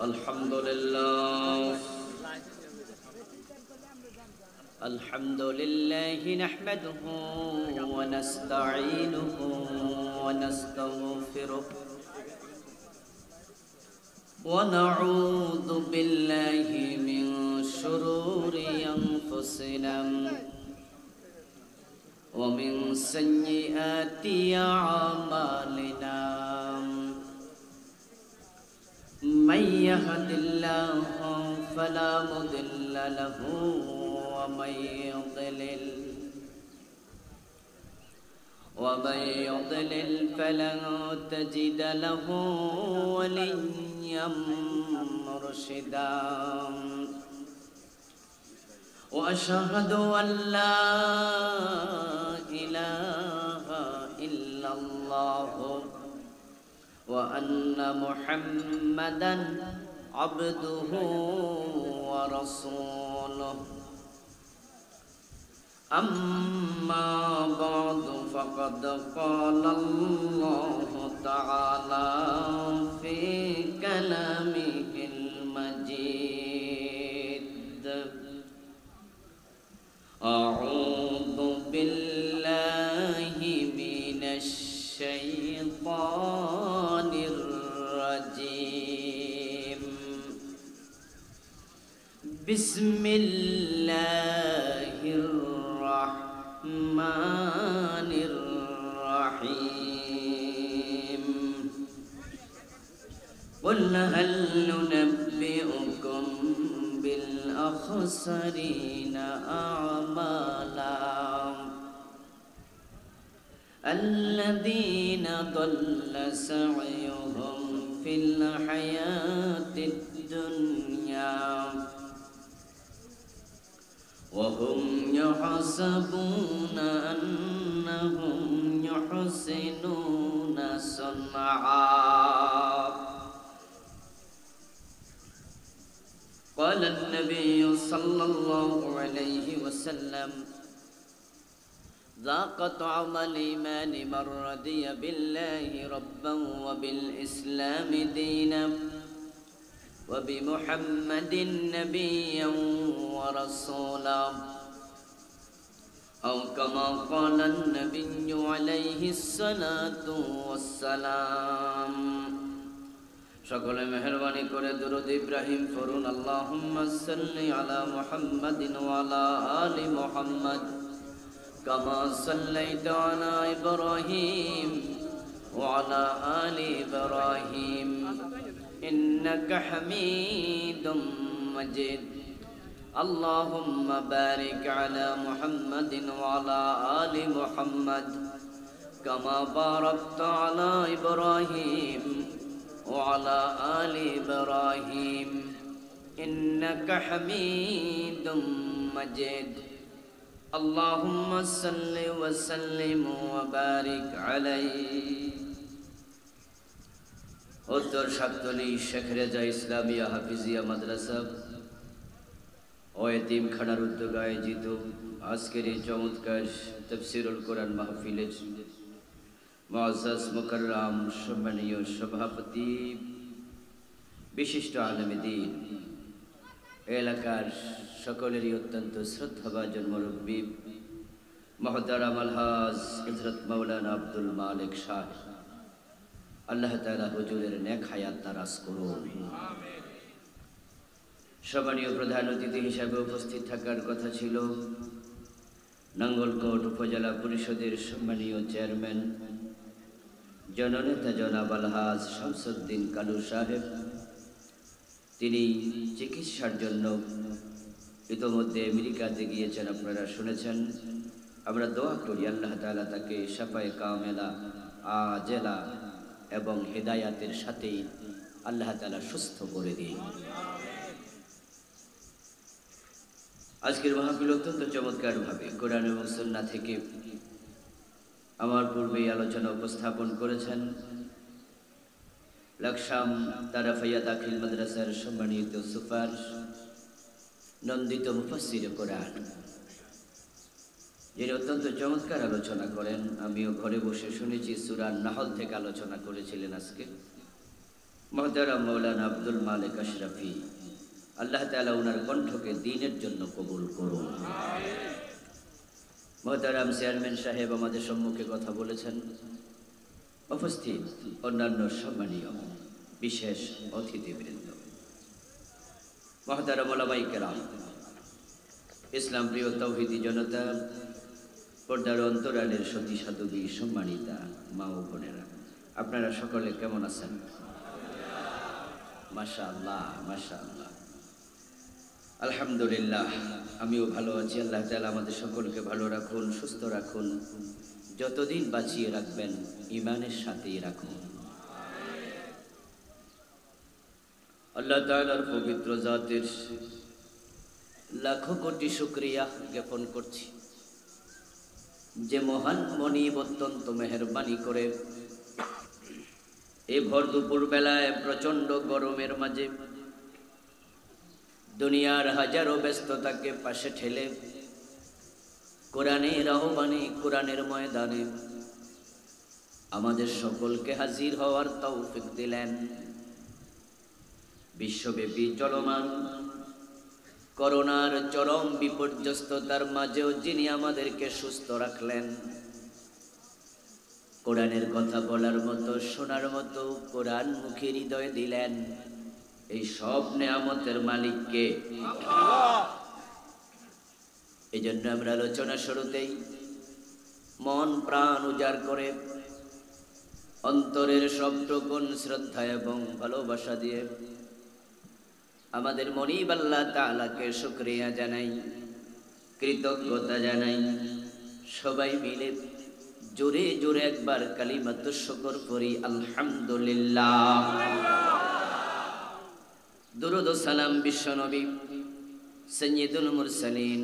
الحمد لله نحمده ونستعينه ونستغفره ونعوذ بالله من شرور أنفسنا ومن سيئات أعمالنا من يهد الله فلا مضل له ومن يضلل فلن تجد له وليا مرشدا وأشهد أن لا إله إلا الله وأن محمدا عبده ورسوله أما بعد فقد قال الله تعالى في كلامه المجيد أعوذ بالله من الشيطان الرجيم بسم الله الرحمن الرحيم قل هل ننبئكم بالأخسرين أعمالا الذين ضل سعيهم في الحياة الدنيا وهم يحسبون أنهم يحسنون صنعا قال النبي صلى الله عليه وسلم ذاق طعم الإيمان من رضي بالله ربا وبالإسلام دينا وبمحمد نبيا ورسولا أو كما قال النبي عليه الصلاة والسلام সকলে মেহেরবানি করে দুরূদ ইব্রাহিম পড়ুন আল্লাহুম্মা সাল্লি আলা মুহাম্মাদিন ওয়া আলা আলি মুহাম্মাদ কামা সাল্লাইতা আলা ইব্রাহিম ওয়া আলা আলি ইব্রাহিম إنك حميد مجيد اللهم بارك على محمد وعلى آل محمد كما باركت على إبراهيم وعلى آل إبراهيم إنك حميد مجيد اللهم صل وسلم وبارك عليه উত্তর সাততলী শেখ রেজা ইসলামিয়া হাফিজিয়া মাদ্রাসা ও এতিমখানার উদ্যোগে আয়োজিত আজকের এই চমৎকার তাফসীরুল কোরআন মাহফিলের মুআজ্জাজ মুকাররম সম্মানীয় সভাপতি বিশিষ্ট আলেমে দ্বীন এলাকার সকলেরই অত্যন্ত শ্রদ্ধাভাজন মুরব্বী মুহতারাম আলহাজ হযরত মাওলানা আব্দুল মালিক সাহেব আল্লাহ তাআলা হুজুরের নেক হায়াত দারাজ করুন আমিন। সম্মানীয় প্রধান অতিথি হিসেবে উপস্থিত থাকার কথা ছিল নাঙ্গলকোট উপজেলা পরিষদের সম্মানীয় চেয়ারম্যান জননেতা জনাব আলহাজ শামসুদ্দিন কালু সাহেব। তিনি চিকিৎসার জন্য ইতোমধ্যে আমেরিকাতে গিয়েছেন, আপনারা শুনেছেন। আমরা দোয়া করি আল্লাহ তাআলা তাকে শাফায়ে কামেলা আজেলা এবং হেদায়াতের সাথে আল্লাহ তাআলা সুস্থ করে দিন। আজকের মাহফিল অত্যন্ত চমৎকারভাবে কোরআন এবং সুন্নাহ থেকে আমার পূর্বে আলোচনা উপস্থাপন করেছেন লাকসাম তারাফাইয়া দাখিল মাদ্রাসার সম্মানিত সুপার নন্দিত মুফাসসির কোরআন, যিনি অত্যন্ত চমৎকার আলোচনা করেন। আমিও ঘরে বসে শুনেছি, সূরা নাহল থেকে আলোচনা করেছিলেন আজকে। মুহতারাম মাওলানা আব্দুল মালিক আশরাফি, আল্লাহ তাআলা ওনার কণ্ঠকে দ্বীনের জন্য কবুল করুন। মুহতারাম চেয়ারম্যান সাহেব আমাদের সম্মুখে কথা বলেছেন। উপস্থিত অন্যান্য সম্মানীয় বিশেষ অতিথিবৃন্দ, মুহতারাম উলামায়ে কেরাম, ইসলাম প্রিয় তাওহীদি জনতা, পর্দার অন্তরালের সতী সাধবী সম্মানিতা মা ও বোনেরা, আপনারা সকলে কেমন আছেন? মাশাআল্লাহ, মাশাআল্লাহ, আলহামদুলিল্লাহ, আমিও ভালো আছি। আল্লাহ তাআলা আমাদের সকলকে ভালো রাখুন, সুস্থ রাখুন, যতদিন বাঁচিয়ে রাখবেন ঈমানের সাথেই রাখুন। আল্লাহ তাআলার পবিত্র জাতের লাখো কোটি শুকরিয়া জ্ঞাপন করছি, যে মহান মনিব অত্যন্ত মেহেরবানি করে এই ভর দুপুর বেলায় প্রচন্ড গরমের মাঝে দুনিয়ার হাজারো ব্যস্ততাকে পাশে ঠেলে কোরআনের আহ্বানে, কোরআনের ময়দানে আমাদের সকলকে হাজির হওয়ার তৌফিক দিলেন। বিশ্বব্যাপী চলমান করোনার চরম বিপর্যস্ততার মাঝেও যিনি আমাদেরকে সুস্থ রাখলেন, কোরআনের কথা বলার মতো, শোনার মতো কোরআন মুখে হৃদয় দিলেন, এই সব নেয়ামতের মালিককে। এই জন্য আমরা আলোচনা শুরুতেই মন প্রাণ উজাড় করে অন্তরের সবটুকুন শ্রদ্ধা এবং ভালোবাসা দিয়ে আমাদের মনিব আল্লাহ তাআলাকে শুকরিয়া জানাই, কৃতজ্ঞতা জানাই। সবাই মিলে জোরে জোরে একবার কালিমাতুশ শুকর করি, আলহামদুলিল্লাহ। দুরূদ ও সালাম বিশ্বনবী সাইয়্যিদুল মুরসালিন,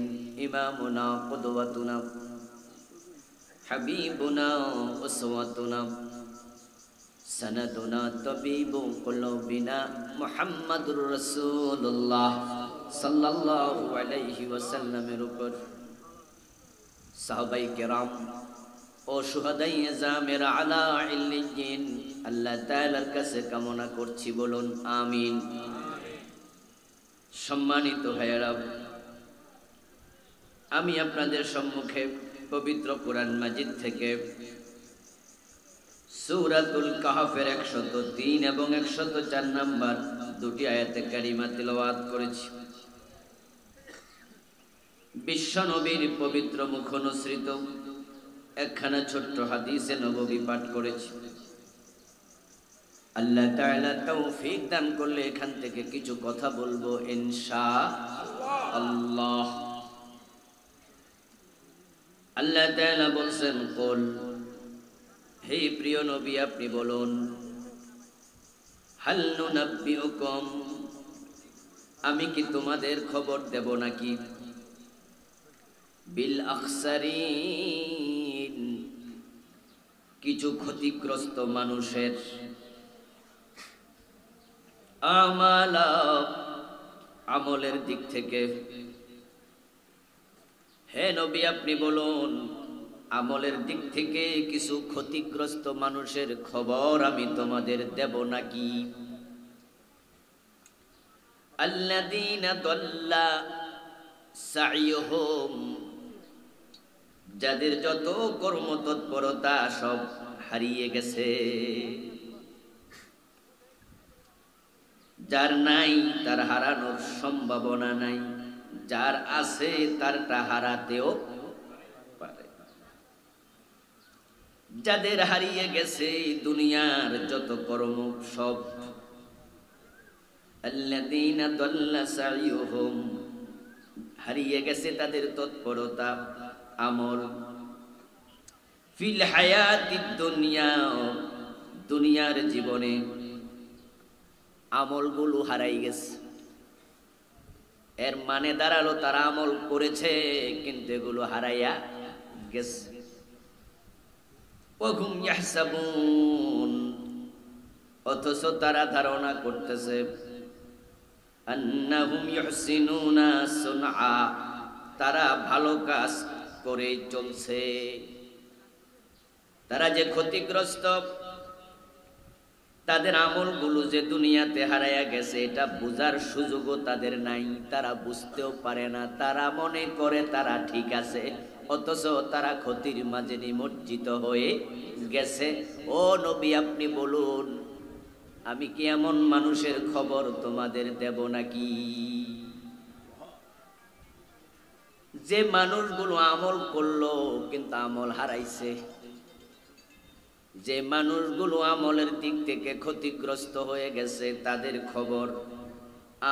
ইমামুনা, কুদওয়াতুনা, হাবিবুনা, উসওয়াতুনা, সনদুনা, তাবিবু কুলুবিনা, মুহাম্মাদুর রাসূলুল্লাহ সাল্লাল্লাহু আলাইহি ওয়াসাল্লামের উপর সাহাবায়ে কেরাম ও শুহাদায়ে আযমের আলা ইল্লিয়িন আল্লাহ তাআলার কাছে কামনা করছি, বলুন আমিন। সম্মানিত ভাইয়েরা, আমি আপনাদের সম্মুখে পবিত্র কোরআন মাজিদ থেকে সূরাতুল কাহফের 103 এবং 104 নম্বর দুটি আয়াতে কারিমা তিলাওয়াত করেছি। বিশ্বনবীর পবিত্র মুখ অনুসৃত একখানা ছোট্ট হাদিসে নববী পাঠ করেছি। আল্লাহ তাআলা তৌফিক দান করলে এখান থেকে কিছু কথা বলবো ইনশাআল্লাহ। আল্লাহ তাআলা বলছেন, কুল, হে প্রিয় নবী আপনি বলুন, হাল নুনাব্বিউকুম, আমি কি তোমাদের খবর দেব নাকি, বিল আখসারিন, কিছু ক্ষতিগ্রস্ত মানুষের, আমালা, আমলের দিক থেকে। হে নবী আপনি বলুন, আমলের দিক থেকে কিছু ক্ষতিগ্রস্ত মানুষের খবর আমি তোমাদের দেব নাকি। আল্লাযীনা দাল্লা সাইয়ুহুম, যাদের যত কর্মতৎপরতা সব হারিয়ে গেছে, যার নাই তার হারানোর সম্ভাবনা নাই, যার আছে তারটা হারাতেও পারে। যাদের হারিয়ে গেছে দুনিয়ার যত কর্ম সব, আল্লাযীনা দাল্লা সাইয়ুহুম, হারিয়ে গেছে তাদের তৎপরতা, আমল, ফিল হায়াতিদ দুনিয়া, দুনিয়ার জীবনে আমলগুলো হারাই গেছে। এর মানে দাঁড়ালো তারা আমল করেছে কিন্তু এগুলো হারাইয়া গেছে। ওয়াহুম ইয়াহসাবুন, অথচ তারা ধারণা করতেছে, আন্নাহুম ইহসিনুনা সুনআ, তারা ভালো কাজ করে চলছে। তারা যে ক্ষতিগ্রস্ত, তাদের আমলগুলো যে দুনিয়াতে হারাইয়া গেছে এটা বুঝার সুযোগও তাদের নাই, তারা বুঝতেও পারে না, তারা মনে করে তারা ঠিক আছে, অথচ তারা ক্ষতির মাঝে নিমজ্জিত হয়ে গেছে। ও নবী, আপনি বলুন, আমি কি এমন মানুষের খবর তোমাদের দেব নাকি যে মানুষগুলো আমল করলো কিন্তু আমল হারাইছে, যে মানুষগুলো আমলের দিক থেকে ক্ষতিগ্রস্ত হয়ে গেছে, তাদের খবর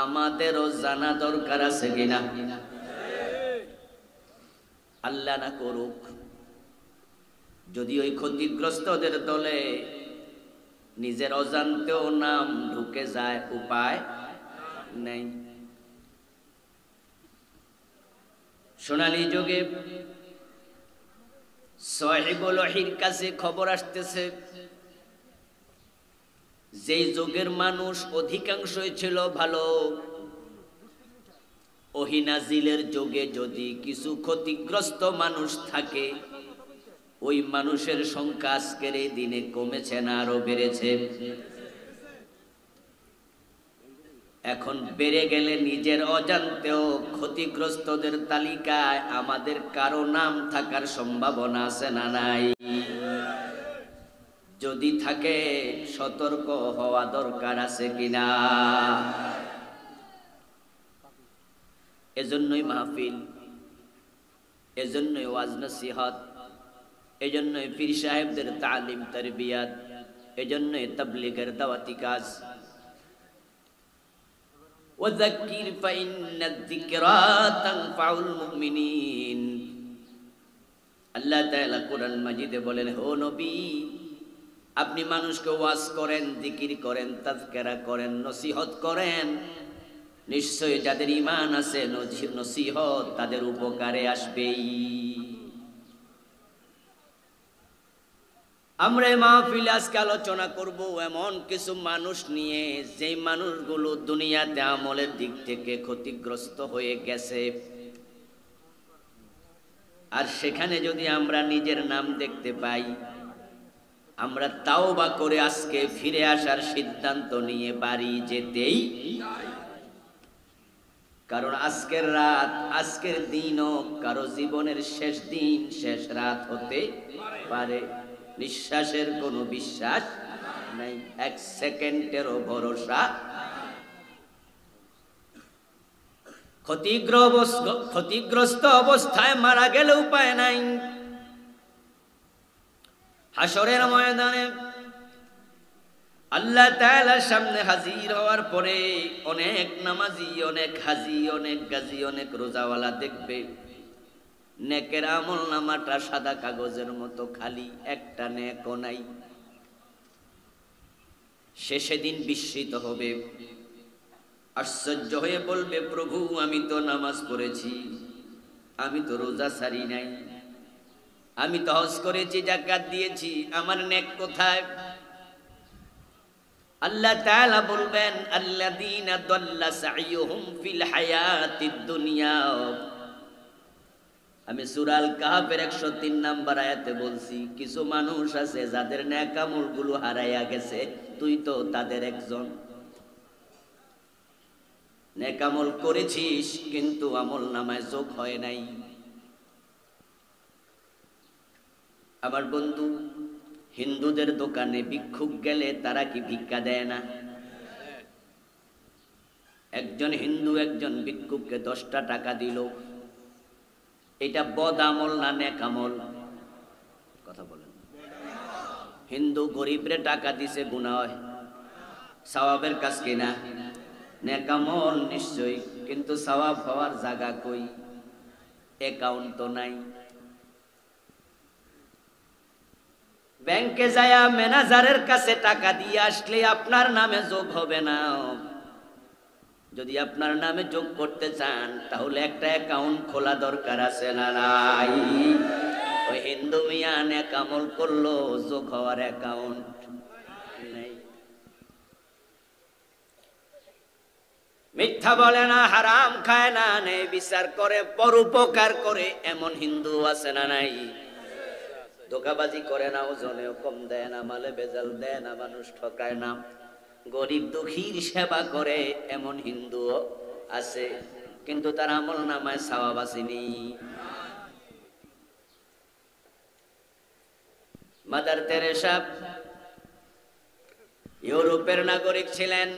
আমাদেরও জানা দরকার আছে কিনা? আল্লাহ না করুক যদি ওই ক্ষতিগ্রস্তদের দলে নিজের অজান্তেও নাম ঢুকে যায়, উপায় নেই। সোনালী যুগে সাহিবুল ওহীর কাছে খবর আসতেছে, যেই যুগের মানুষ অধিকাংশই ছিল ভালো, ওহী নাজিলের যুগে যদি কিছু ক্ষতিগ্রস্ত মানুষ থাকে, ওই মানুষের সংখ্যা আজকের এই দিনে কমেছে না আরো বেড়েছে? এখন বেড়ে গেলে নিজের অজান্তেও ক্ষতিগ্রস্তদের তালিকায় আমাদের কারো নাম থাকার সম্ভাবনা আছে না নাই? যদি থাকে সতর্ক হওয়া দরকার আছে কিনা? এজন্যই মাহফিল, এজন্যই ওয়াজ নসিহত, এজন্যই পীর সাহেবদের তালিম তারবিয়াত, এজন্যই তাবলীগের দাওয়াতি কাজ। ওয়াযাক্কির ফাইন্নায যিকরা তানফাউল মুমিনিন। আল্লাহ তাআলা কোরআন মাজিদে বলেন, ও নবী, আপনি মানুষকে ওয়াজ করেন, জিকির করেন, তাযকিরা করেন, নসিহত করেন, নিশ্চয়ই যাদের ঈমান আছে নসিহত তাদের উপকারে আসবেই। আমরা এই মাহফিলে আজকে আলোচনা করব এমন কিছু মানুষ নিয়ে, যেই মানুষগুলো দুনিয়াতে আমলের দিক থেকে ক্ষতিগ্রস্ত হয়ে গেছে, আর সেখানে যদি আমরা নিজের নাম দেখতে পাই, আমরা তাওবা করে আজকে ফিরে আসার সিদ্ধান্ত নিয়ে বাড়ি যেতেই, কারণ আজকের রাত, আজকের দিনও কারো জীবনের শেষ দিন, শেষ রাত হতে পারে। নিঃশ্বাসের কোনো বিশ্বাস নাই, এক সেকেন্ডেরও ভরসা। ক্ষতিগ্রস্ত অবস্থায় মারা গেলে উপায় নাই। হাসরের ময়দানে আল্লাহ তাআলার সামনে হাজির হওয়ার পরে অনেক নামাজি, অনেক হাজি, অনেক গাজী, অনেক রোজাওয়ালা দেখবে নেকের আমল নামাটা সাদা কাগজের মতো খালি, একটা নেকও নাই। সে সেদিন বিস্মিত হবে, আশ্চর্য হয়ে বলবে, প্রভু, আমি তো নামাজ পড়েছি, আমি তো রোজা ছাড়ি নাই, আমি তো হজ করেছি, যাকাত দিয়েছি, আমার নেক কোথায়? আল্লাহ তাআলা বলবেন, আল্লাযীনা দাল্লা সাইয়ুহুম ফিল হায়াতিদ দুনিয়া। আমি সূরা আল কাহফের 103 নম্বর আয়াতে বলছি, কিছু মানুষ আছে যাদের নেক আমলগুলো হারাইয়া গেছে, তুই তো তাদের একজন। নেক আমল করেছিস কিন্তু আমল নামায় যোগ হয় নাই। আমার বন্ধু, হিন্দুদের দোকানে ভিক্ষুক গেলে তারা কি ভিক্ষা দেয় না? একজন হিন্দু একজন ভিক্ষুককে 10টা টাকা দিল, এটা বদ আমল না নেক আমল? কথা বলেন। হিন্দু গরিবরে টাকা দিছে, গুনাহ হয়, সওয়াবের কাজ কিনা? নেক আমল নিশ্চয়ই, কিন্তু সওয়াব হওয়ার জায়গা কই? অ্যাকাউন্ট তো নাই। ব্যাংকে যায়া ম্যানেজারের কাছে টাকা দিয়ে আসলে আপনার নামে যোগ হবে না। যদি আপনার নামে যোগ করতে চান তাহলে একটা অ্যাকাউন্ট খোলা দরকার আছে না নাই? ওই হিন্দু মিয়া নেক আমল করলো, যোগ হওয়ার অ্যাকাউন্ট নেই। মিথ্যা বলে না, হারাম খায় না, নেই বিচার করে, পরোপকার করে, এমন হিন্দু আছে না নাই? ধোকাবাজি করে না, ওজনেও কম দেয় না, মালে বেজাল দেয় না, মানুষ ঠকায় না, গরিব দুঃখীর সেবা করে, এমন হিন্দুও আছে, কিন্তু তার আমল নামায় সওয়াব আসেনি। মাদার তেরেসা ইউরোপের নাগরিক ছিলেন,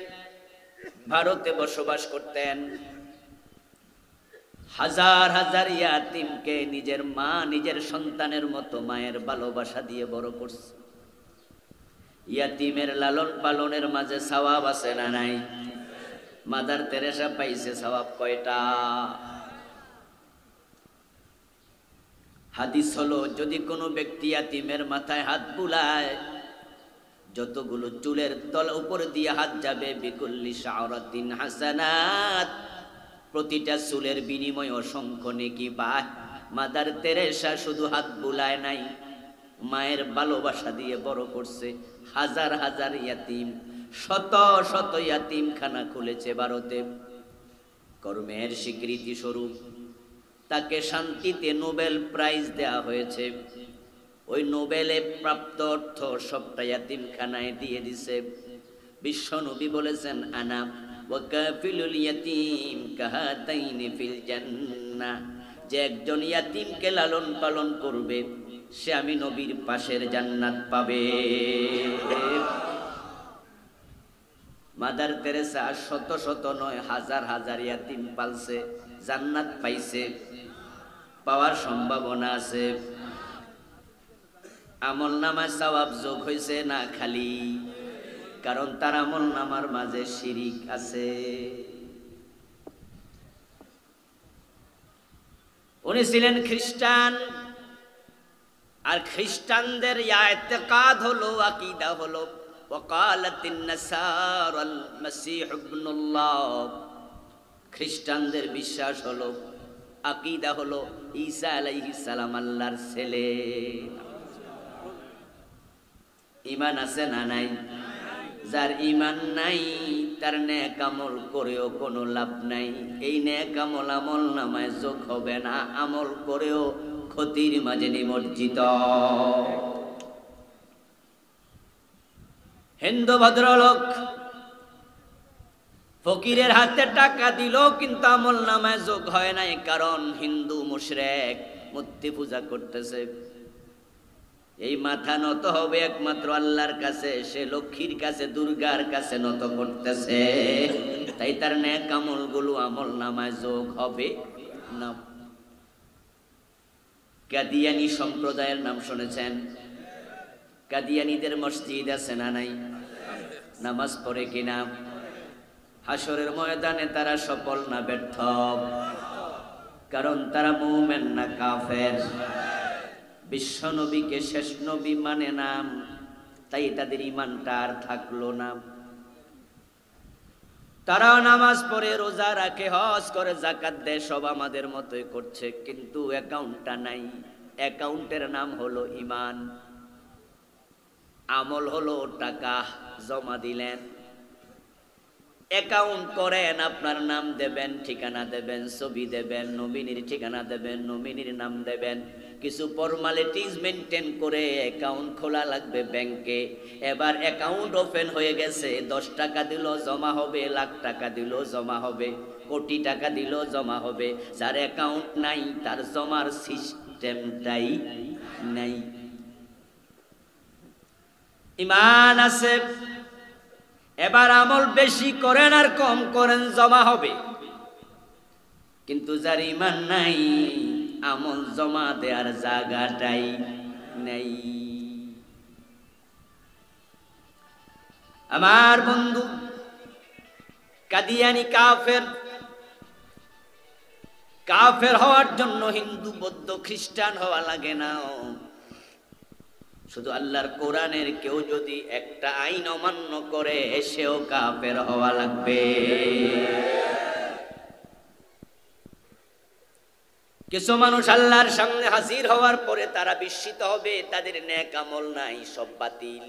ভারতে বসবাস করতেন। হাজার হাজার ইয়াতিমকে নিজের মা নিজের সন্তানের মতো মায়ের ভালোবাসা দিয়ে বড় করছে। ইয়াতিমের লালন পালনের মাঝে সওয়াব আছে না নাই? মাদার তেরেসা পাইছে সওয়াব কয়টা? হাদিস হলো, যদি কোনো ব্যক্তি ইয়াতিমের মাথায় হাত বুলায়, যতগুলো চুলের তল উপর দিয়ে হাত যাবে, বিকুল্লি শাওরাতিন হাসানাত, প্রতিটা চুলের বিনিময়ে অসংখ্য নেকি পায়। মাদার তেরেসা শুধু হাত বুলায় নাই, মায়ের ভালোবাসা দিয়ে বড় করছে। হাজার হাজার ইয়াতিম, শত শত ইয়াতিমখানা খুলেছে ভারতে। কর্মের স্বীকৃতি স্বরূপ তাকে শান্তিতে নোবেল প্রাইজ দেয়া হয়েছে। ওই নোবেলে প্রাপ্ত অর্থ সবটা ইয়াতিমখানায় দিয়ে দিছে। বিশ্ব নবী বলেছেন, আনা ওয়াকাফিলুল ইয়াতিম কাহাতাইনি ফিল জান্নাহ, যে একজন ইয়াতিমকে লালন পালন করবে, সে আমি নবীর পাশের জান্নাত পাবে। মাদার তেরেসা শত শত নয়, হাজার হাজার ইয়াতিম পালছে, জান্নাত পাইছে, পাওয়ার সম্ভাবনা আছে। আমল নামায় সওয়াব যোগ হয়েছে না খালি? কারণ তার আমল নামার মাঝে শিরিক আছে। উনি ছিলেন খ্রিস্টান, আর খ্রিস্টানদের ইতিকাদ হলো, আকীদা হলো, ওয়াকালাতিন নাসারাল মাসীহ ইবনুল্লাহ, খ্রিস্টানদের বিশ্বাস হলো, আকীদা হলো, ঈসা আলাইহিস সালাম আল্লাহর ছেলে। ঈমান আছে না নাই? যার ঈমান নাই, তার নেক আমল করেও কোনো লাভ নাই। এই নেক আমল আমল নামায় যোগ হবে না, আমল করেও ক্ষতির মাঝে নিমজ্জিত। হিন্দু ভদ্রলোক ফকিরের হাতে টাকা দিল, কিন্তু আমল নামায় যোগ হয় নাই, কারণ হিন্দু মুশরিক মূর্তি পূজা করতেছে। এই মাথা নত হবে একমাত্র আল্লাহর কাছে, সে লক্ষ্মীর কাছে, দুর্গার কাছে নত করতেছে, তাই তার নেক আমলগুলো আমল নামায় যোগ হবে না। কাদিয়ানী সম্প্রদায়ের নাম শুনেছেন? কাদিয়ানীদের মসজিদ আছে না নাই? নামাজ পড়ে কিনা? হাসরের ময়দানে তারা সফল না ব্যর্থ? কারণ তারা মুমিন না কাফের? বিশ্ব নবীকে শেষ নবী মানে না, তাই তাদের ঈমানটা আর থাকলো না। তারাও নামাজ পড়ে, রোজা রাখে, হজ করে, যাকাত দেয়, সব আমাদের মতোই করছে, কিন্তু অ্যাকাউন্টটা নাই। অ্যাকাউন্টের নাম হলো ঈমান, আমল হলো টাকা জমা দিলেন। অ্যাকাউন্ট করেন, আপনার নাম দেবেন, ঠিকানা দেবেন, ছবি দেবেন, নমিনির ঠিকানা দেবেন, নমিনির নাম দেবেন, কিছু ফর্মালিটিস মেনটেন করে অ্যাকাউন্ট খোলা লাগবে ব্যাংকে। এবার অ্যাকাউন্ট ওপেন হয়ে গেছে, 10 টাকা দিল জমা হবে, লাখ টাকা দিল জমা হবে, কোটি টাকা দিল জমা হবে। যার অ্যাকাউন্ট নাই, তার জমার সিস্টেমটাই নাই। ঈমান আছে, এবার আমল বেশি করেন আর কম করেন, জমা হবে। কিন্তু যার ঈমান নাই, আমল জমা দেওয়ার জায়গাটাই নেই। আমার বন্ধু, কাদিয়ানী কাফের। কাফের হওয়ার জন্য হিন্দু, বৌদ্ধ, খ্রিস্টান হওয়া লাগে না। শুধু আল্লাহর কোরআনের কেউ যদি একটা আইন অমান্য করে, সেও কাফের হওয়া লাগবে। কিছু মানুষ আল্লাহর সামনে হাজির হওয়ার পরে তারা বিস্মিত হবে, তাদের নেক আমল নাই, সব বাতিল,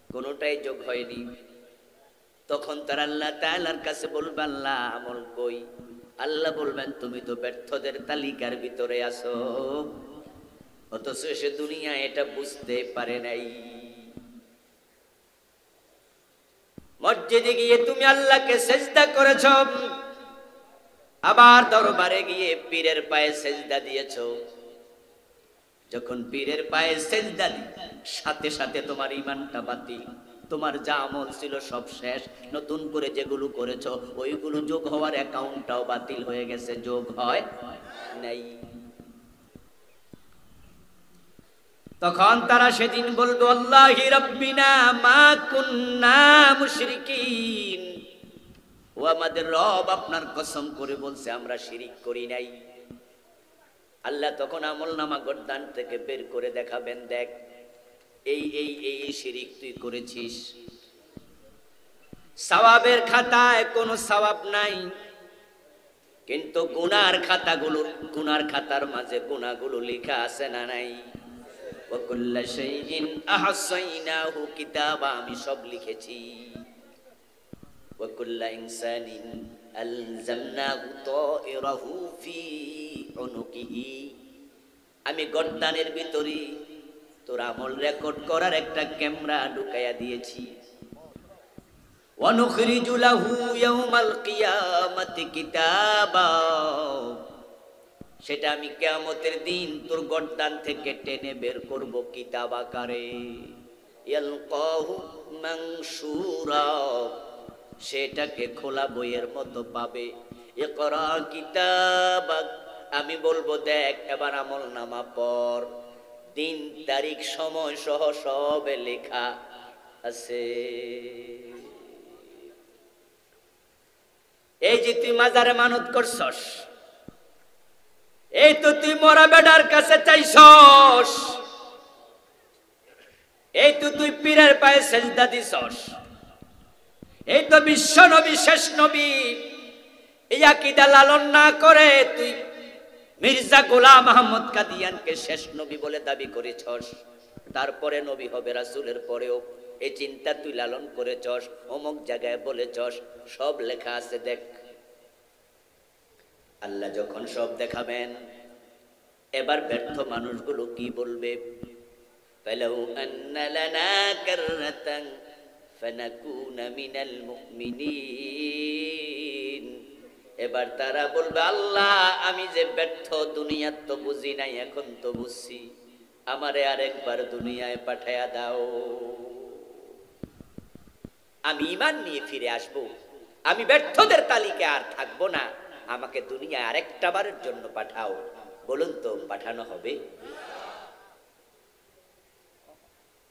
কোনোটাই যোগ হয়নি। তখন তারা আল্লাহ তাআলার কাছে বলবে, আল্লাহ আমল কই? আল্লাহ বলবেন, তুমি তো ব্যর্থদের তালিকার ভিতরে আছো। অথচ সে দুনিয়া এটা বুঝতে পারে নাই। মসজিদে গিয়ে তুমি আল্লাহকে সেজদা করেছ, আবার দরবারে গিয়ে পীরের পায়ে সেজদা দিয়েছ। যখন পীরের পায়ে সেজদা দি, সাথে সাথে তোমার ঈমানটা বাতিল। তোমার যা আমল ছিল সব শেষ, নতুন করে যেগুলো করেছো ওইগুলো যোগ হওয়ার অ্যাকাউন্টটাও বাতিল হয়ে গেছে, যোগ হয় নাই। তখন তারা সেদিন বলবে আল্লাহি রাব্বিনা মা কুন্না মুশরিকিন, ও আমাদের রব আপনার কসম করে বলছে আমরা শিরিক করি নাই। আল্লাহ তখন আমলনামা গর্দান থেকে বের করে দেখাবেন, দেখ এই এই এই শিরিক তুই করেছিস। সওয়াবের খাতায় কোনো সওয়াব নাই, কিন্তু গুনার খাতাগুলো, গুনার খাতার মাঝে গুনাহগুলো লেখা আছে না নাই? ওয়া কুল্লা শাইইন আহসাইনাহু কিতাবা, আমি সব লিখেছি। ওয়া কুল্লা ইনসানিন আলজামনাহু তায়রাহু ফি উনুকিহি, আমি গর্দানের ভিতরে তোর আমল রেকর্ড করার একটা ক্যামেরা ঢুকাইয়া দিয়েছি। ওয়া নুখরিজু লাহু ইয়াওমাল কিয়ামাতি কিতাবা, সেটা আমি কিয়ামতের দিন তোর গর্দান থেকে টেনে বের করব কিতাব আকারে। ইয়ালকাহু মানশুরা, সেটাকে খোলা বইয়ের মতো পাবে। ইকরা কিতাবাক, আমি বলবো দেখ এবার আমলনামা পড়। দিন তারিখ সময় সহ সব লেখা আছে। এই যে তুই মাজারে মানত করছস, এই তো তুই মরা বেটার কাছে চাইছস, এই তো তুই পীরের পায়ে সেজদা দিছস, এই তো বিশ্ব নবী শেষ নবী, এই আকীদা লালন না করে তুই মির্জা গোলাম আহমদ কাদিয়ানকে শেষ নবী বলে দাবি করেছস। তারপরে নবী হবে রাসূলের পরেও এই চিন্তা তুই লালন করেছস, অমুক জায়গায় বলেছস, সব লেখা আছে দেখ। আল্লাহ যখন সব দেখাবেন, এবার ব্যর্থ মানুষগুলো কি বলবে? ফালাউ আন্না লানা কাররাতান ফানাকুনা মিনাল মুমিনিন, এবার তারা বলবে আল্লাহ আমি যে ব্যর্থ, দুনিয়ার তো বুঝি নাই, এখন তো বুঝছি, আমারে আরেকবার দুনিয়ায় পাঠায়া দাও, আমি ঈমান নিয়ে ফিরে আসব, আমি ব্যর্থদের তালিকায় আর থাকবো না, আমাকে দুনিয়ায় আরেকটা বারের জন্য পাঠাও। বলুন তো পাঠানো হবে?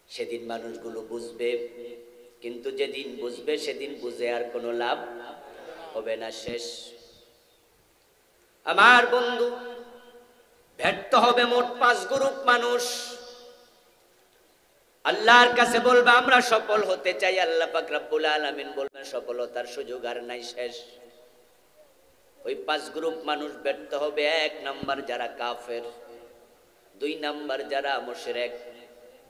সেদিন মানুষগুলো বুঝবে, কিন্তু যেদিন বুঝবে সেদিন বুঝে আর কোনো লাভ হবে না, শেষ। আমার বন্ধু, ব্যর্থ হবে মোট 5 গ্রুপ মানুষ। আল্লাহর কাছে বলবে আমরা সফল হতে চাই, আল্লাহ পাক রব্বুল আলামিন বলবেন সফলতার সুযোগ আর নাই, শেষ। ওই 5 গ্রুপ মানুষ ব্যর্থ হবে। 1 নাম্বার যারা কাফের, 2 নাম্বার যারা মুশরিক,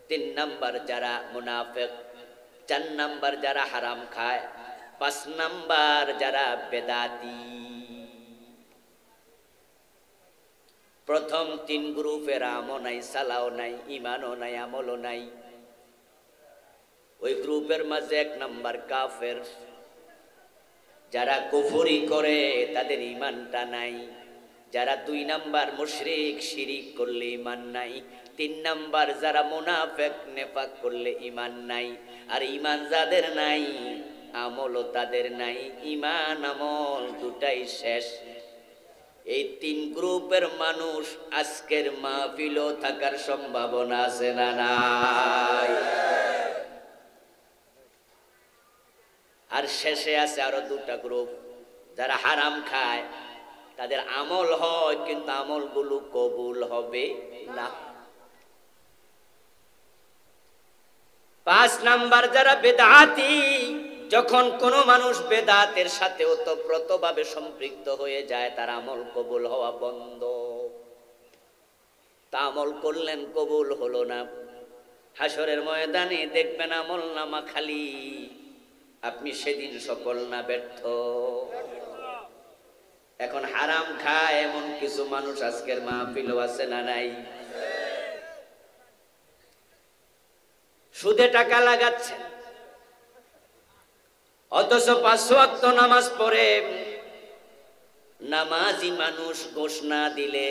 3 নাম্বার যারা মুনাফিক, 4 নাম্বার যারা হারাম খায়, 5 নাম্বার যারা বেদাতি। প্রথম 3 গ্রুপের আমও নাই, সালাও নাই, ইমানও নাই, আমলও নাই। ওই গ্রুপের মাঝে 1 নাম্বার কাফের, যারা কুফরি করে তাদের ঈমানটা নাই। যারা 2 নাম্বার মুশরিক, শিরিক করলে ঈমান নাই। 3 নাম্বার যারা মুনাফিক, নেফাক করলে ঈমান নাই। আর ঈমান যাদের নাই, আমলও তাদের নাই, ঈমান আমল দুটাই শেষ। এই 3 গ্রুপের মানুষ আজকের মাহফিলও থাকার সম্ভাবনা আছে না নাই? আর শেষে আছে আরো 2টা গ্রুপ, যারা হারাম খায়, তাদের আমল হয় কিন্তু আমলগুলো কবুল হবে না। 5 নাম্বার যারা বেদাতি, যখন কোন মানুষ বেদাতের সাথে ওতপ্রোতভাবে সম্পৃক্ত হয়ে যায়, তার আমল কবুল হওয়া বন্ধ। তা আমল করলেন, কবুল হলো না, হাসরের ময়দানে দেখবেন আমল নামা খালি। আপনি সেদিন সফল না ব্যর্থ? এখন হারাম খায় এমন কিছু মানুষ আজকের মাহফিলও আছে না নাই? সুদে টাকা লাগাচ্ছেন, অথচ 5 ওয়াক্ত নামাজ পড়ে নামাজি মানুষ ঘোষ না দিলে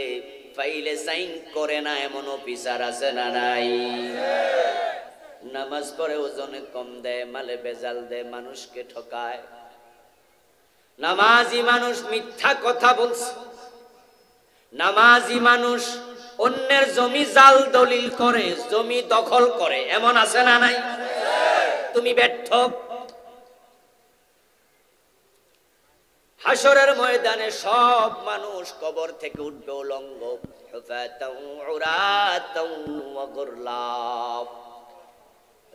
ফাইলে সাইন করে না, এমন অফিসার আছে না নাই? নামাজ পড়ে ওজনে কম দেয়, মালে বেজাল দেয়, মানুষকে ঠকায়। নামাজি মানুষ মিথ্যা কথা বলছে, নামাজি মানুষ অন্যের জমি জাল দলিল করে, জমি দখল করে, এমন আছে না নাই? তুমি ব্যর্থ। হাসরের ময়দানে সব মানুষ কবর থেকে উঠবে উলঙ্গ,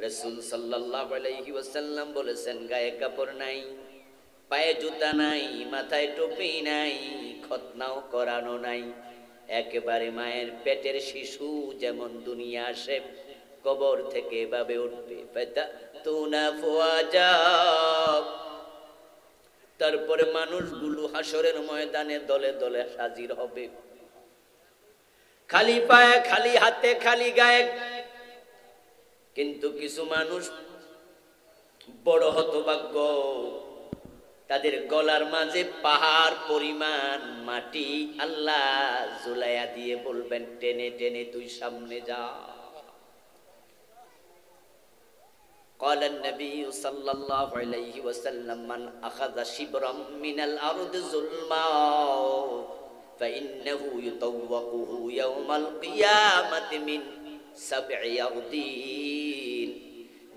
রাসূল সাল্লাল্লাহু আলাইহি ওয়াসাল্লাম বলেছেন, গায়ে কাপড় নাই, পায়ে জুতা নাই, মাথায় টুপি নাই, খতনাও করানো নাই, একেবারে মায়ের পেটের শিশু যেমন দুনিয়া আসে কবর থেকে এভাবে উঠবে। তারপরে মানুষগুলো হাসরের ময়দানে দলে দলে হাজির হবে, খালি পায়ে, খালি হাতে, খালি গায়ে। কিন্তু কিছু মানুষ বড় হতভাগ্য, তাদের গলার মাঝে পাহাড় পরিমাণ মাটি আল্লাহ ঝুলাইয়া দিয়ে বলবেন, টেনে টেনে তুই সামনে যা। قال النبي صلى الله عليه وسلم من أخذ شبرا من الأرض ظلما فإنه يطوقه يوم القيامة من 7 أرضين।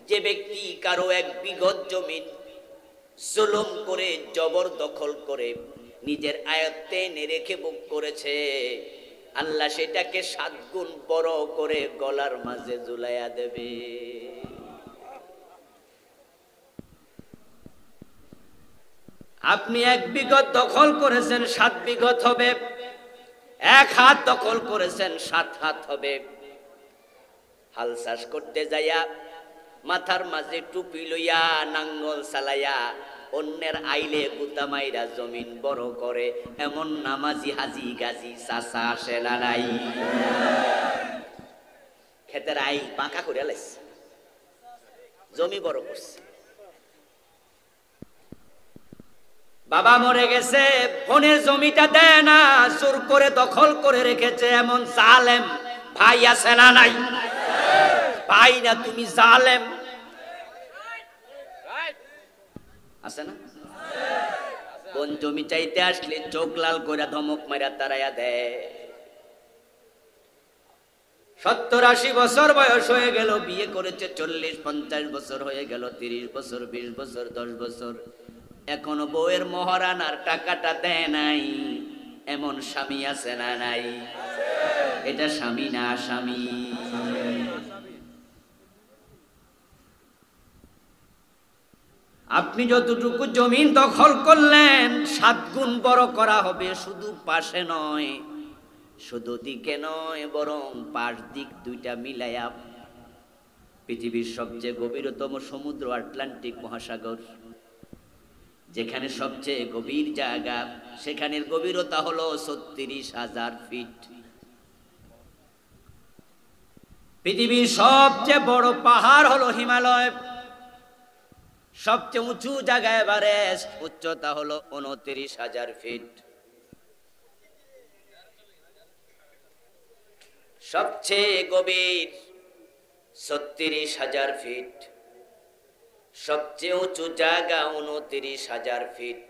যে ব্যক্তি কারো 1 বিঘত জমি জুলুম করে, জবরদখল করে নিজের আয়ত্তে এনে রেখে ভোগ করেছে, আল্লাহ সেটাকে 7 গুণ বড় করে গলার মাঝে ঝুলাইয়া দেবে। আপনি 1 বিঘত দখল করেছেন, 7 বিঘত হবে। 1 হাত দখল করেছেন, 7 হাত হবে। হাল চাষ করতে যাইয়া মাথার মাঝে টুপি লইয়া নাঙ্গল চালাইয়া অন্যের আইলে গুতা মাইরা জমিন বড় করে, এমন নামাজি হাজি গাজি চাচা আসে না নাই? ক্ষেতের আইল পাকা করে লাইছে, জমি বড় করছে। বাবা মরে গেছে, বোনের জমিটা দেয় না, জোর করে দখল করে রেখেছে, এমন জালেম ভাই আছে না নাই? ভাই না তুমি জালেম আছে না? কোন জমি চাইতে আসলে চোখ লাল করে ধমক মারা তারাইয়া দেয়। 70-80 বছর বয়স হয়ে গেল, বিয়ে করেছে 40-50 বছর হয়ে গেল, 30 বছর, 20 বছর, 10 বছর, এখনো বউয়ের মহারানার টাকাটা দেয় নাই, এমন স্বামী আছে না নাই? এটা স্বামী না স্বামী? আপনি যতটুকু জমিন দখল করলেন 7 গুণ বড় করা হবে, শুধু পাশে নয়, শুধু দিকে নয়, বরং পাশ দিক 2টা মিলাইয়া। পৃথিবীর সবচেয়ে গভীরতম সমুদ্র আটলান্টিক মহাসাগর, যেখানে সবচেয়ে গভীর জায়গা, সেখানের গভীরতা হলো 36,000 ফিট। পৃথিবীর সবচেয়ে বড় পাহাড় হলো হিমালয়, সবচেয়ে উঁচু জায়গা এভারেস্ট, উচ্চতা হলো 29,000 ফিট। সবচেয়ে গভীর 36,000 ফিট, সবচেয়ে উঁচু জায়গা 29,000 ফিট।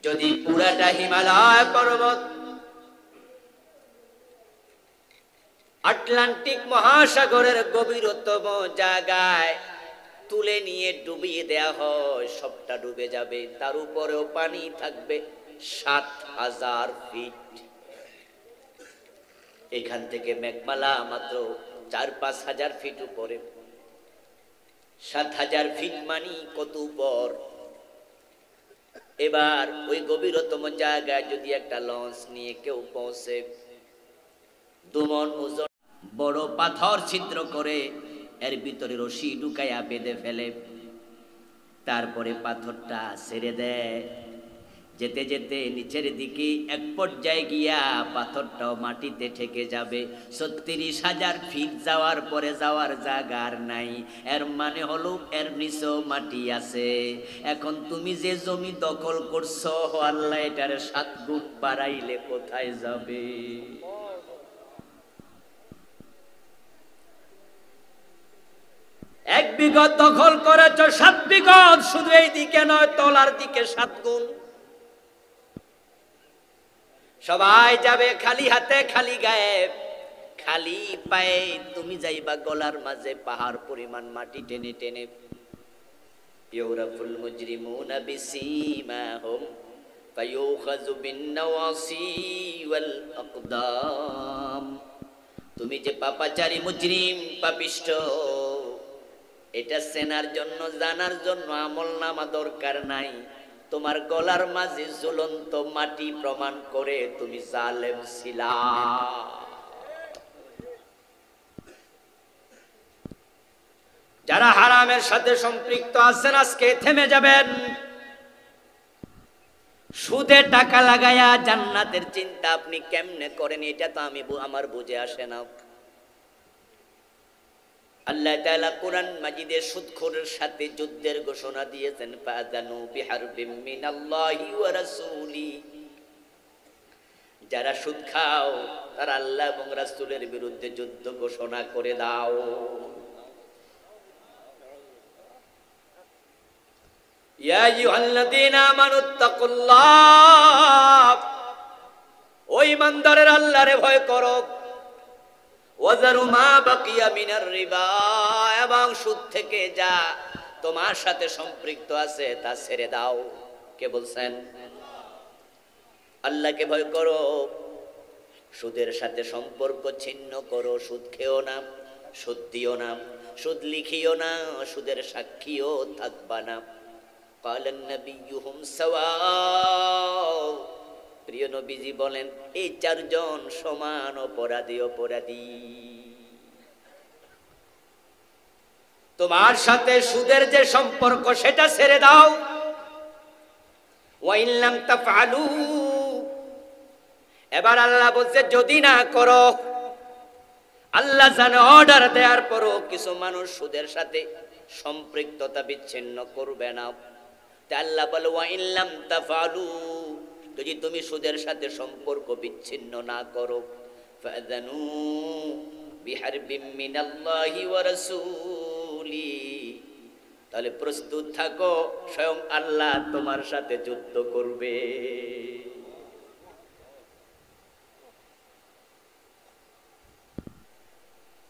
যদি পুরাটা হিমালয় পর্বত আটলান্টিক মহাসাগরের গভীরতম জায়গায় তুলে নিয়ে ডুবিয়ে দেয়া হয়, সবটা ডুবে যাবে, তার উপরেও পানি থাকবে 7,000 ফিট। এখান থেকে মেঘমালা মাত্র 4-5 হাজার ফিট উপরে। 7,000 ফিট মানি কত উপর? এবার ওই গভীরতম জায়গায় যদি একটা লঞ্চ নিয়ে কেউ পৌঁছে, 2 মণ ওজন বড় পাথর ছিদ্র করে এর ভিতরে রশি ঢুকাইয়া বেঁধে ফেলে, তারপরে পাথরটা ছেড়ে দেয়, যেতে যেতে নিচের দিকে এক পর্যায়ে গিয়া পাথরটাও মাটিতে ঠেকে যাবে। ৩৬,০০০ ফিট যাওয়ার পরে যাওয়ার জায়গা আর নাই। এর মানে হলো এর নিচেও মাটি আছে। এখন তুমি যে জমি দখল করছো, আল্লাহ এটার ৭ গুণ বাড়াইলে কোথায় যাবে? এক বিঘত দখল করেছ, ৭ বিঘত, শুধু এই দিকে নয় তলার দিকে ৭ গুণ। সবাই যাবে খালি হাতে খালি গায়ে, খালি পায়ে। তুমি যাইবা গলার মাঝে পাহাড় পরিমাণ মাটি টেনে টেনে। ইউরাফুল মুজরিমুনা বিসীমাহুম ফায়ুখাযু বিন-নাওয়াসি ওয়াল আকদাম। তুমি যে পাপাচারী মুজরিম পাপিষ্ঠ, এটা চেনার জন্য জানার জন্য আমলনামা দরকার নাই। তোমার গলার মাঝে ঝুলন্ত মাটি প্রমাণ করে তুমি জালেম ছিলা। যারা হারামের সাথে সম্পৃক্ত আছেন আজকে থেমে যাবেন। সুদে টাকা লাগায়া জান্নাতের চিন্তা আপনি কেমনে করেন, এটা তো আমার বুঝে আসে না। আল্লাহ তাআলা কুরআন মাজিদে সুদখোরের সাথে যুদ্ধের ঘোষণা দিয়েছেন, ফাযানু বিহারবিম মিনাল্লাহি ওয়া রাসূলি। যারা সুদ খাও তারা আল্লাহ এবং রাসূলের বিরুদ্ধে যুদ্ধ ঘোষণা করে দাও। ইয়া আইয়ুহাল্লাযীনা আমানুত্তাকুল্লাহ, ও ঈমানদারের আল্লাহরে ভয় করো। ওয়াজারু মা বাকিয়া মিনার রিবা, এবং সুদ থেকে যা তোমার সাথে সম্পৃক্ত আছে তা ছেড়ে দাও। কে বলছেন? আল্লাহকে ভয় করো, সুদের সাথে সম্পর্ক ছিন্ন করো। সুদ খেও না, সুদ দিও না, সুদ লিখিও না, সুদের সাক্ষীও থাকবা না। ক্বালান নাবিয়্যুহুম সাওয়া, প্রিয় নবীজি বলেন এই চারজন সমান অপরাধী। তোমার সাথে সুদের যে সম্পর্ক সেটা ছেড়ে দাও। ওয়া ইন লাম তাফআলু, এবার আল্লাহ বলছে যদি না করো। আল্লাহ জানে অর্ডার দেওয়ার পরও কিছু মানুষ সুদের সাথে সম্পৃক্ততা বিচ্ছিন্ন করবে না। তাই আল্লাহ বলে ওয়া ইন লাম তাফআলু, যদি তুমি সুদের সাথে সম্পর্ক বিচ্ছিন্ন না করো, ফাযানু বিহারবিম মিনাল্লাহি ওয়া রাসূলি, তাহলে প্রস্তুত থাকো, স্বয়ং আল্লাহ তোমার সাথে যুদ্ধ করবে।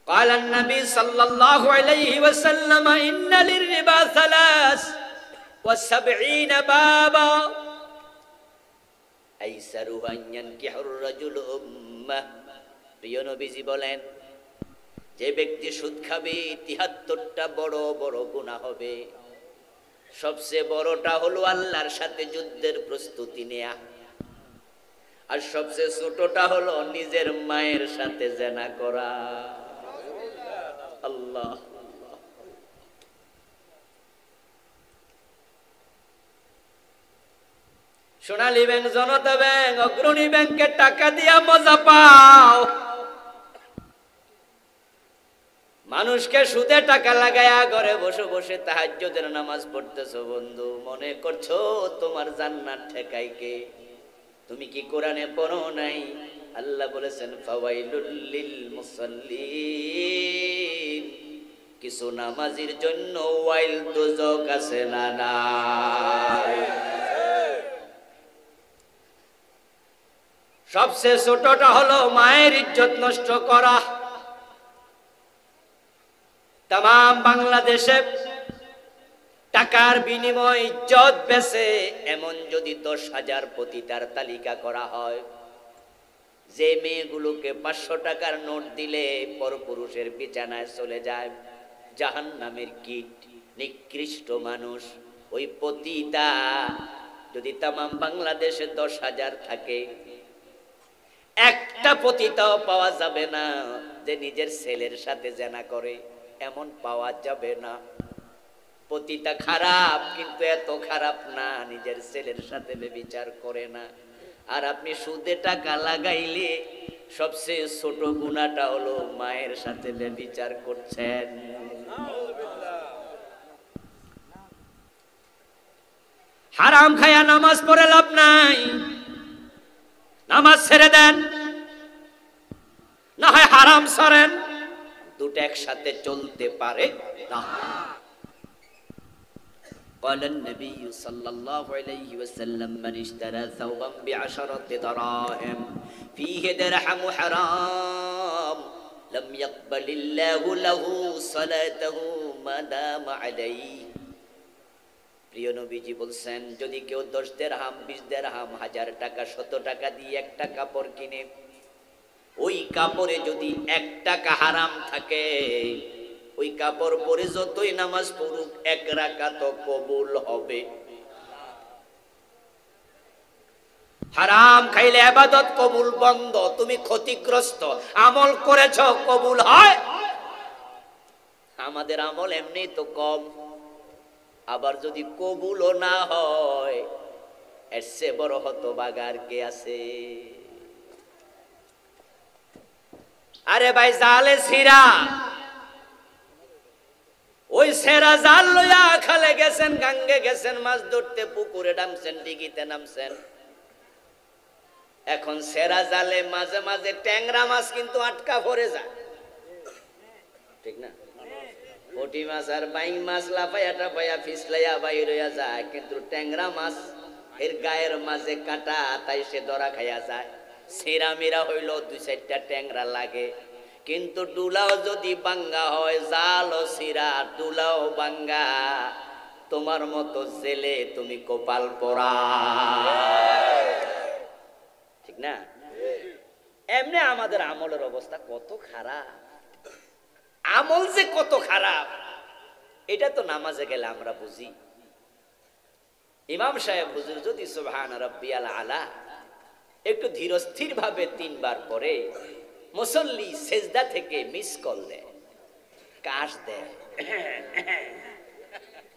قال النبي صلى الله عليه وسلم إن للربا 73 بابا আইসারুহু আন ইয়ানকিহুর রাজুলু উম্মাহ। প্রিয় নবীজি বলেন যে ব্যক্তি সুদ খাবে ৭৩টা বড় বড় গুনাহ হবে। সবচেয়ে বড়টা হলো আল্লাহর সাথে যুদ্ধের প্রস্তুতি নেয়া, আর সবচেয়ে ছোটটা হলো নিজের মায়ের সাথে জিনা করা। আল্লাহ, সোনালী ব্যাংক, জনতা ব্যাংক, অগ্রণী ব্যাংকের টাকা দিয়া মজা পাও। মানুষকে সুদে টাকা লাগায়া ঘরে বসে বসে তাহাজ্জুদের নামাজ পড়তেছো। বন্ধু, মনে করছো তোমার জান্নাত ঠেকাই কে? তুমি কি কোরআনে পড়ো নাই? আল্লাহ বলেছেন ফাওয়াইলুল লিল মুসাল্লিন, কিছু নামাজির জন্য ওয়াইল দোজক আছে না নাই? সবচেয়ে ছোটটা হলো মায়ের ইজ্জত নষ্ট করা। তাম বাংলাদেশে টাকার বিনিময়ে ইজ্জত বেচে এমন যদি 10,000 পতিতার তালিকা করা হয়, যে মেয়েগুলোকে 500 টাকার নোট দিলে পরপুরুষের বিছানায় চলে যায়, জাহান্নামের কীট, নিকৃষ্ট মানুষ, ওই পতিতা যদি তাম বাংলাদেশে 10,000 থাকে, একটা পতিতাও পাওয়া যাবে না যে নিজের ছেলের সাথে জিনা করে, এমন পাওয়া যাবে না। পতিতা খারাপ, কিন্তু এত খারাপ না নিজের ছেলের সাথে ব্যভিচার করে না। আর আপনি সুদে টাকা লাগাইলে সবচেয়ে ছোট গুনাহটা হলো মায়ের সাথে ব্যভিচার করছেন। হারাম খায়া নামাজ পড়ে লাভ নাই, নামাজ ছেড়ে দেন, না হয় হারাম ছাড়েন, দুটো একসাথে চলতে পারে না। قال النبي صلى الله عليه وسلم من اشترى ثوبا بعشرة دراهم فيه درهم حرام لم يقبل الله له صلاته ما دام عليه। প্রিয় নবীজি বলছেন, যদি কেউ 10 দিরহাম 20 দিরহাম 1000 টাকা 100 টাকা দিয়ে একটা কাপড় কিনে, ওই কাপড়ে যদি 1 টাকা হারাম থাকে, ওই কাপড় পরে যতই নামাজ পড়ুক 1 রাকাত কবুল হবে। হারাম খাইলে ইবাদত কবুল বন্ধ, তুমি ক্ষতিগ্রস্ত। আমল করেছো কবুল হয়? আমাদের আমল এমনি তো কম, আবার যদি কবুলও না হয় এর চেয়ে বড় হতভাগা আর কে আছে? আরে ভাই, জালে ছিরা, ওই সেরা জাল লইয়া খালে গেছেন, গাঙ্গে গেছেন, মাছ ধরতে, পুকুরে নামছেন, দিঘিতে নামছেন। এখন সেরা জালে মাঝে মাঝে ট্যাংরা মাছ কিন্তু আটকা পড়ে যায়, ঠিক না? পুঁটি মাছ আর বাইং মাছ লাফাইয়া টাফাইয়া ফিসলাইয়া বাইর হইয়া যায়, কিন্তু ট্যাংরা মাছ এর গায়ের মাঝে কাটা, তাই সে ধরা খাইয়া যায়। ছিঁড়া মিরা হইল 2-4টা ট্যাংরা লাগে, কিন্তু ডুলাও যদি বাঙ্গা হয়, জালও ছিঁড়া ডুলাও বাঙ্গা, তোমার মতো জেলে তুমি কপাল পোড়া, ঠিক না? এমনি আমাদের আমলের অবস্থা কত খারাপ। আমল যে কত খারাপ এটা তো নামাজে গেলে আমরা বুঝি। ইমাম সাহেব হুজুর যদি সুবহান রাব্বিয়াল আলা একটু ধীরস্থির ভাবে 3 বার পরে মুসল্লি সেজদা থেকে মিস কল দেয়, কাশ দেয়,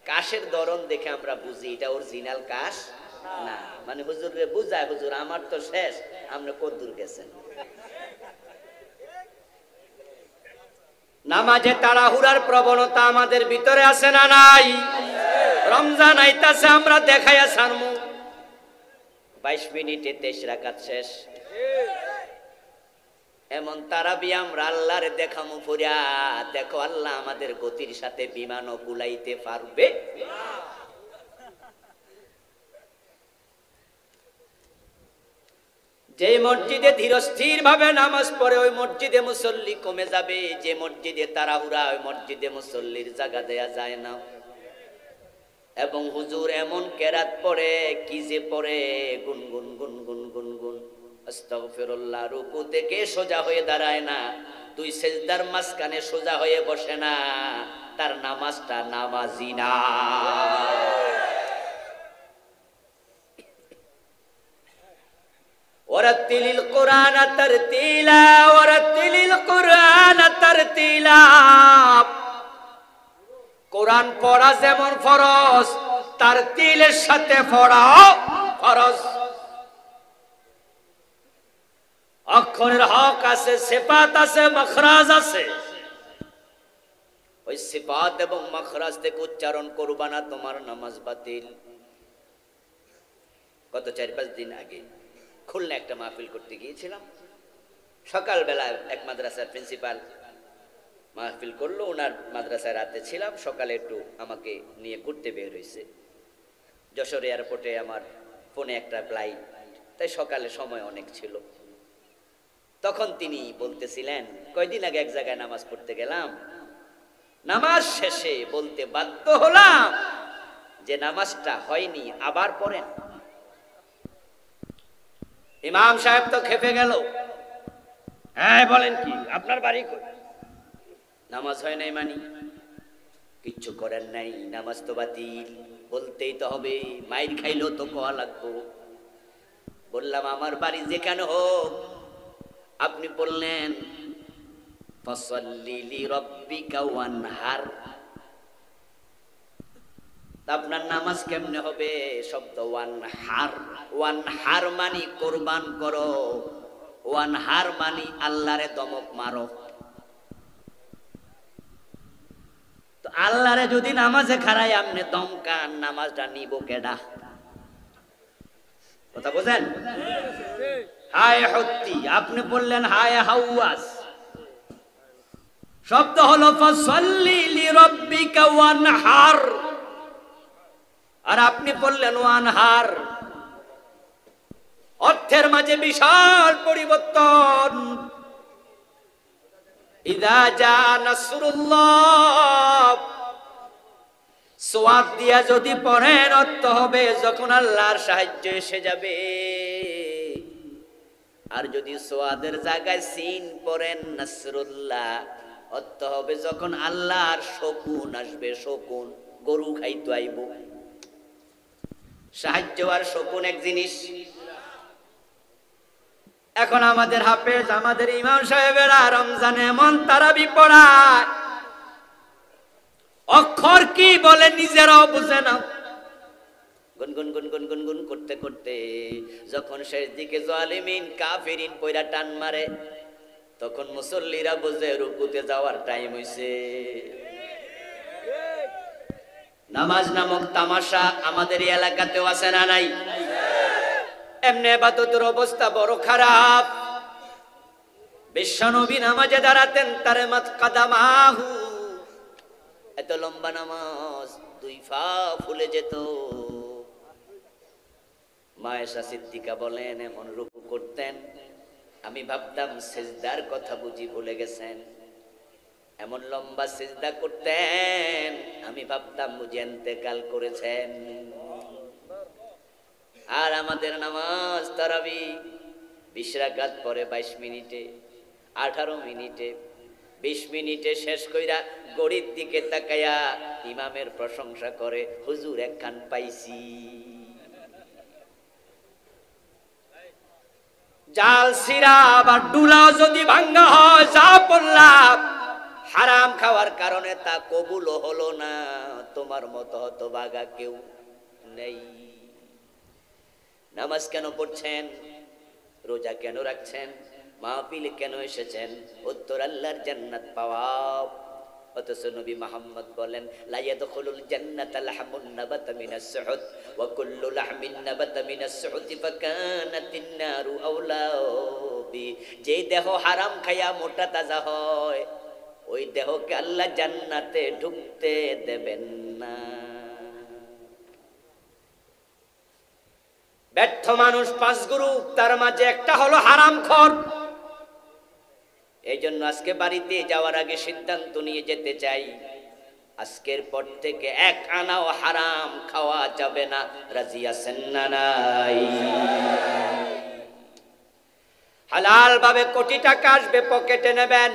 কাশের ধরন দেখে আমরা বুঝি এটা অরিজিনাল কাশ না। মানে হুজুর রে বুঝায়, হুজুর আমার তো শেষ, আপনি কদ্দুর গেছেন। নামাজে তাড়াহুড়ার প্রবণতা আমাদের ভিতরে আছে না নাই? রমজান আইতাছে, আমরা দেখাইয়া ছাড়মু, 22 মিনিটে 23 রাকাত শেষ। এমন তারাবি আমরা আল্লাহরে দেখামু পুরা, দেখো আল্লাহ আমাদের গতির সাথে বিমানও কুলাইতে পারবে। যে মসজিদে ধীরস্থির ভাবে নামাজ পড়ে ওই মসজিদে মুসল্লি কমে যাবে, যে মসজিদে তাড়াহুড়া ওই মসজিদে মুসল্লির জায়গা দেয়া যায় না। এবং হুজুর এমন কেরাত পড়ে, কি যে পড়ে, গুনগুন গুনগুন গুনগুন আস্তাগফিরুল্লাহ, রুকু থেকে সোজা হয়ে দাঁড়ায় না, 2 সেজদার মাঝখানে সোজা হয়ে বসে না, তার নামাজটা নামাজি না। ওয়ারাতিলিল কুরআন তারতিলা, ওয়ারাতিলিল কুরআন তারতিলা। কোরআন পড়া যেমন ফরজ, তারতিলের সাথে পড়াও ফরজ। অক্ষরের হক আছে, সিফাত আছে, মাখরাজ আছে। ওই সিফাত এবং মাখরাজ থেকে উচ্চারণ করবা না, তোমার নামাজ বাতিল। গত 4-5 দিন আগে খুলনা একটা মাহফিল করতে গিয়েছিলাম। সকালবেলা এক মাদ্রাসার প্রিন্সিপাল মাহফিল করলো, ওনার মাদ্রাসায় রাতে ছিলাম, সকালে একটু আমাকে নিয়ে ঘুরতে বের হয়েছে। যশোর এয়ারপোর্টে আমার ফোনে একটা ফ্লাইট, তাই সকালে সময় অনেক ছিল। তখন তিনি বলতেছিলেন, কয়দিন আগে এক জায়গায় নামাজ পড়তে গেলাম, নামাজ শেষে বলতে বাধ্য হলাম যে নামাজটা হয়নি, আবার পড়েন। ইমাম সাহেব তো খেপে গেল, হ্যাঁ বলেন কি, আপনার বাড়ি কই? নামাজ হয় নাই মানি? কিচ্ছু করেন নাই, নামাজ তো বাতিল, বলতেই তো হবে, মাইর খাইলেও তো কোয়া লাগবো। বললাম আমার বাড়ি যেখানে হোক, আপনি বললেন ফাসাল্লি লিরাব্বিকা ওয়ানহার, আপনার নামাজ কেমনে হবে? শব্দ ওয়ান হার, ওয়ান হার মানি কোরবান করো, ওয়ান হার মানি আল্লাহরে দমক মারো। তো আল্লাহরে যদি নামাজে খাড়াই আপনি দমকান, নামাজটা নিব কেডা? কথা বোঝেন? হায় হত্তি আপনি বললেন হায় হাওয়াস, শব্দ হলো ফাসাল্লি লিরাব্বিকা ওয়ানহার, আর আপনি বললেন ওয়ানহার। অর্থের মাঝে বিশাল পরিবর্তন। ইযা জা নাসরুল্লাহ, সোয়াদ দিয়া যদি পড়েন অর্থ হবে যখন আল্লাহর সাহায্য এসে যাবে। আর যদি সোয়াদের জায়গায় সিন পড়েন নাসরুল্লাহ, অর্থ হবে যখন আল্লাহর শকুন আসবে। শকুন গরু খাইতে আইব। সাহায্য আর শকুন এক জিনিস। এখন আমাদের হাফেজ, আমাদের ইমাম সাহেবেরা রমজানে এমন তারাবি পড়ায়, অক্ষর কি বলে নিজেরাও বুঝে না। গুনগুন গুনগুন গুনগুন করতে করতে যখন শেষ দিকে জালিমিন কাফিরিন পয়রা টান মারে, তখন মুসল্লিরা বুঝে রুকুতে যাওয়ার টাইম হইছে। নামাজ নামক তামাশা আমাদের এই এলাকাতেও আছে না নাই? এমনি ইবাদতের অবস্থা বড় খারাপ। বিশ্বনবী নামাজে দাঁড়াতেন, তারে মাত কাদামাহু, এত লম্বা নামাজ, দুই পা ফুলে যেত। মায়েশা সিদ্দিকা বলেন এমন রুকু করতেন আমি ভাবতাম সিজদার কথা বুঝি ভুলে গেছেন। এমন লম্বা সিজদা করতেন আমি ভাবতাম বুঝি ইন্তেকাল করেছেন। আর আমাদের নামাজ তারাবি 20 রাকাত পরে 22 মিনিটে, 18 মিনিটে, 20 মিনিটে শেষ কইরা গড়ির দিকে তাকায়া ইমামের প্রশংসা করে, হুজুর একখান পাইছি। জাল সিরা বা ডুলাও যদি ভাঙ্গা হয়, যা পড়লাম হারাম খাওয়ার কারণে তা কবুল হলো না। তোমার মতো হতভাগা কেউ নেই। নামাজ কেন পড়ছেন? রোজা কেন রাখছেন? মাহফিলে কেন এসেছেন? উত্তর আল্লাহর জান্নাত পাওয়া। অথচ নবী মুহাম্মদ বলেন লা ইয়াদখুলুল জান্নাতা লাহমুন নাবাতা মিনাস সুহুত ওয়া কুল্লু লাহমিন নাবাতা মিনাস সুহুতি ফাকানাতিন নারু আওলা বি। যে দেহ হারাম খায়া মোটা তাজা হয়, ওই দেহকে আল্লাহ জান্নাতে ঢুকতে দেবেন না। ব্যর্থ মানুষ 5 গ্রুপ, তার মাঝে একটা হলো হারামখোর। এই জন্য আজকে বাড়িতে যাওয়ার আগে সিদ্ধান্ত নিয়ে যেতে চাই, আজকের পর থেকে 1 আনাও হারাম খাওয়া যাবে না। রাজি আছেন না নাই? হালাল ভাবে কোটি টাকা আসবে, পকেটে নেবেন,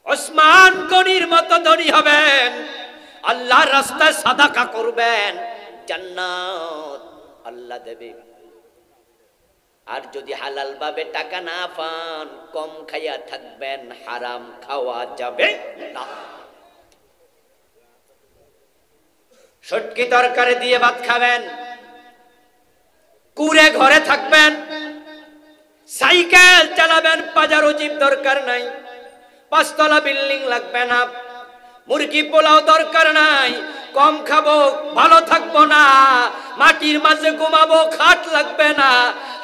ওসমান গনির মতো ধনী হবেন, আল্লাহর রাস্তায় সাদাকা করবেন, জান্নাত আল্লাহ দেবে। আর যদি হালাল ভাবে টাকা না পান, কম খাইয়া থাকবেন, হারাম খাওয়া যাবে না। শুটকি তরকারি দিয়ে ভাত খাবেন, কুড়ে ঘরে থাকবেন, সাইকেল চালাবেন, পাজারো জিপ দরকার নাই, 5 তলা বিল্ডিং লাগবে না, মুরগি পোলাও দরকার নাই, কম খাবো ভালো থাকবো না, মাটির মাঝে ঘুমাবো খাট লাগবে না,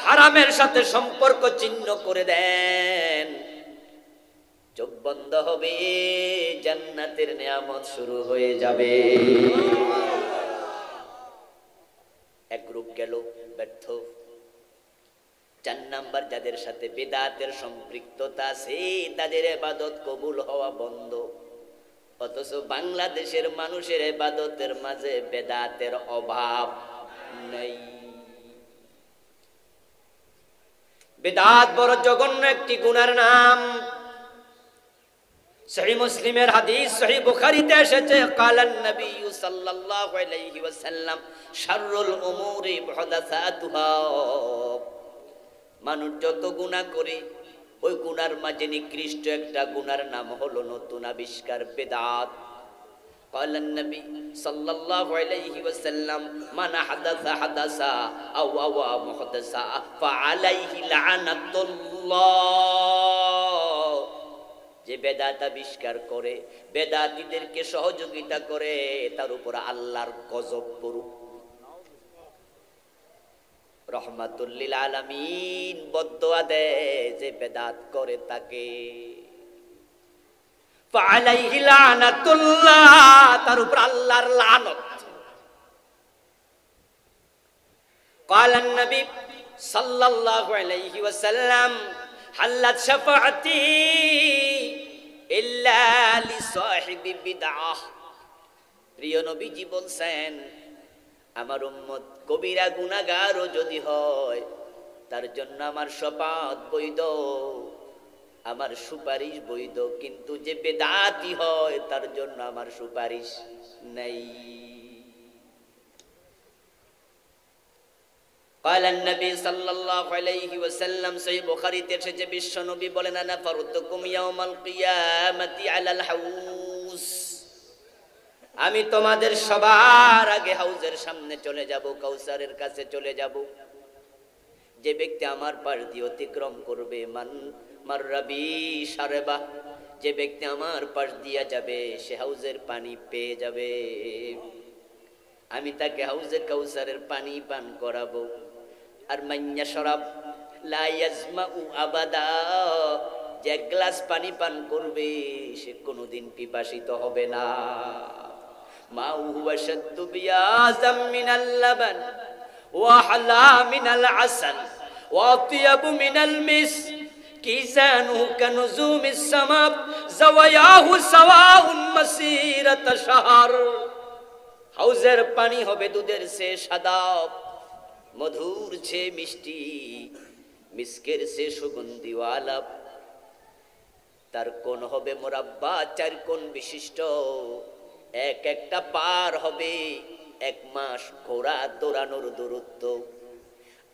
হারামের সাথে সম্পর্ক ছিন্ন করে দেন, চোখ বন্ধ হবে, জান্নাতের নিয়ামত শুরু হয়ে যাবে। এক গ্রুপ গেল ব্যর্থ। 4 নাম্বার, যাদের সাথে বিদআতের সম্পৃক্ততা আছে তাদের ইবাদত কবুল হওয়া বন্ধ। অথচ বাংলাদেশের মানুষের ইবাদতের মাঝে বিদআতের অভাব নেই। বিদআত বড় জঘন্য একটি গুনার নাম। সহিহ মুসলিমের হাদিস, সহিহ বুখারীতে এসেছে, কালান নবী সাল্লাল্লাহু আলাইহি ওয়াসাল্লাম শাররুল উমুরি মুহদাসাতুহা। মানুষ যত গুনাহ করে, ওই গুনার মাঝে নিকৃষ্ট একটা গুনার নাম হলো নতুন আবিষ্কার বিদআত। قال النبي صلى الله عليه وسلم من حدث حدثا أو أوى محدثا فعليه لعنة الله। যে বেদাত আবিষ্কার করে, বেদাতীদেরকে সহযোগিতা করে, তার উপর আল্লাহর গজব পড়ুক। রহমাতুল লিল আলামিন বদদুয়া দেয় যে বেদাত করে তাকে। ফাআলাইহি লানাতুল্লাহ, তার উপর আল্লাহর লানত। قال النبي صلى الله عليه وسلم حلت شفاعتي إلا لصاحب بدعة। প্রিয় নবীজি বলছেন, আমার উম্মত কবিরা গুনাহগারও যদি হয় তার জন্য আমার শফাআত বৈধ, আমার সুপারিশ বৈধ, কিন্তু যে বেদাতি হয় তার জন্য আমার সুপারিশ নাই। قال النبي صلى الله عليه وسلم সহিহ বুখারীতে এসেছে, বিশ্ব নবী বলেন, আনা ফারতুকুম ইয়াউমাল কিয়ামাতি আলাল হাউজ, আমি তোমাদের সবার আগে হাউজের সামনে চলে যাব, কাউসারের কাছে চলে যাব। যে ব্যক্তি আমার পাশ দিয়ে অতিক্রম করবে, মাররাবি সারেবা, যে ব্যক্তি আমার পাশ দিয়া যাবে সে হাউজের পানি পেয়ে যাবে। আমি তাকে হাউজে কাউসারের পানি পান করাবো। আর মাইয়া শরাব লা ইয়াজমাউ আবাদা, যে এক গ্লাস পানি পান করবে সে কোনোদিন পিপাসিত হবে না। মাউ হুয়া শাদ্দু বিয়াজাম মিনাল লাবান ওয়া হালা মিনাল আসাল ওয়া আতিয়াবু মিনাল মিস, কিসানুহু কানুজুমিস সামাব যাওয়ায়াহু সাওয়াউন মাসিরাতা শাহর। হাউজের পানি হবে দুধের চেয়ে সাদা, মধুর চেয়ে মিষ্টি, মিসকের চেয়ে সুগন্ধিওয়ালা। তার কোণ হবে মুরাব্বা, 4 কোণ বিশিষ্ট। এক একটা পার হবে 1 মাস ঘোড়া দৌড়ানোর দূরত্ব।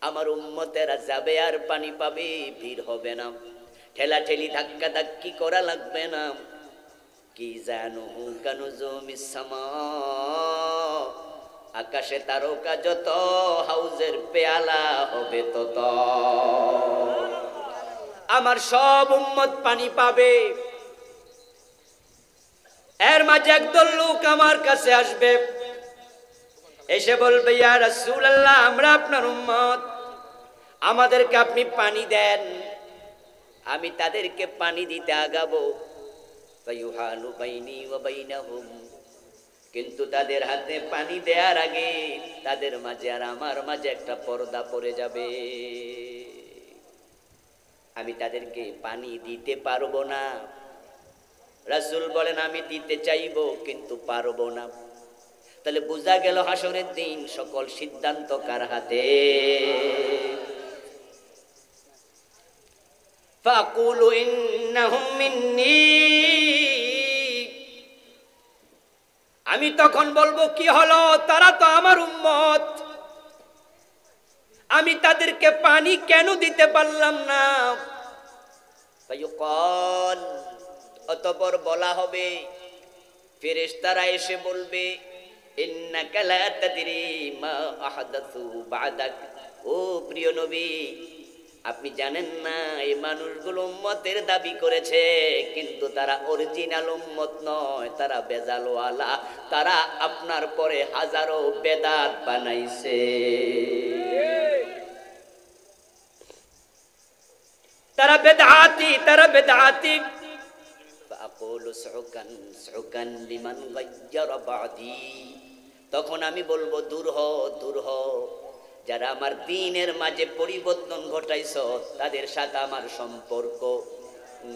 আমার উম্মতেরা যাবে আর পানি পাবে, ভিড় হবে না, ঠেলাঠেলি ধাক্কা ধাক্কি করা লাগবে না। কি জানো কানুজুমিস সামা, আকাশে তারকা যত, হাউজের পেয়ালা হবে তত। আমার সব উম্মত পানি পাবে। এর মাঝে একদল লোক আমার কাছে আসবে, এসে বলবে, ইয়া রাসূলুল্লাহ, আমরা আপনার উম্মত, আমাদেরকে আপনি পানি দেন। আমি তাদেরকে পানি দিতে আগাবো। ফায়ুহালু বাইনি ওয়া বাইনাহুম, কিন্তু তাদের হাতে পানি দেওয়ার আগে তাদের মাঝে আর আমার মাঝে একটা পর্দা পড়ে যাবে। আমি তাদেরকে পানি দিতে পারবো না। রাসূল বলেন, আমি দিতে চাইবো কিন্তু পারবো না। তাহলে বোঝা গেল হাসরের দিন সকল সিদ্ধান্ত কার হাতে? ফাকুলু ইন্নাহুম মিন্নি, আমি তখন বলবো, কি হলো, তারা তো আমার উম্মত, আমি তাদেরকে পানি কেন দিতে পারলাম না? ফায়ুকাল, অতঃপর বলা হবে, ফেরেশতারা এসে বলবে, ইন্নাকা লা তাদরি মা আহদাসু বাদাক। ও প্রিয় নবী, আপনি জানেন না এই মানুষগুলো উম্মতের দাবি করেছে, কিন্তু তারা অরিজিনাল উম্মত নয়, তারা বেজালওয়ালা। তারা আপনার পরে হাজারো বেদাত বানাইছে। তারা বেদাতি, তারা বেদাতি। ফাকুলু সুকান সুকান লিমান গায়্যারা বাদি, তখন আমি বলবো, দূর হ, দূর হ, যারা আমার দ্বীনের মাঝে পরিবর্তন ঘটাইছ তাদের সাথে আমার সম্পর্ক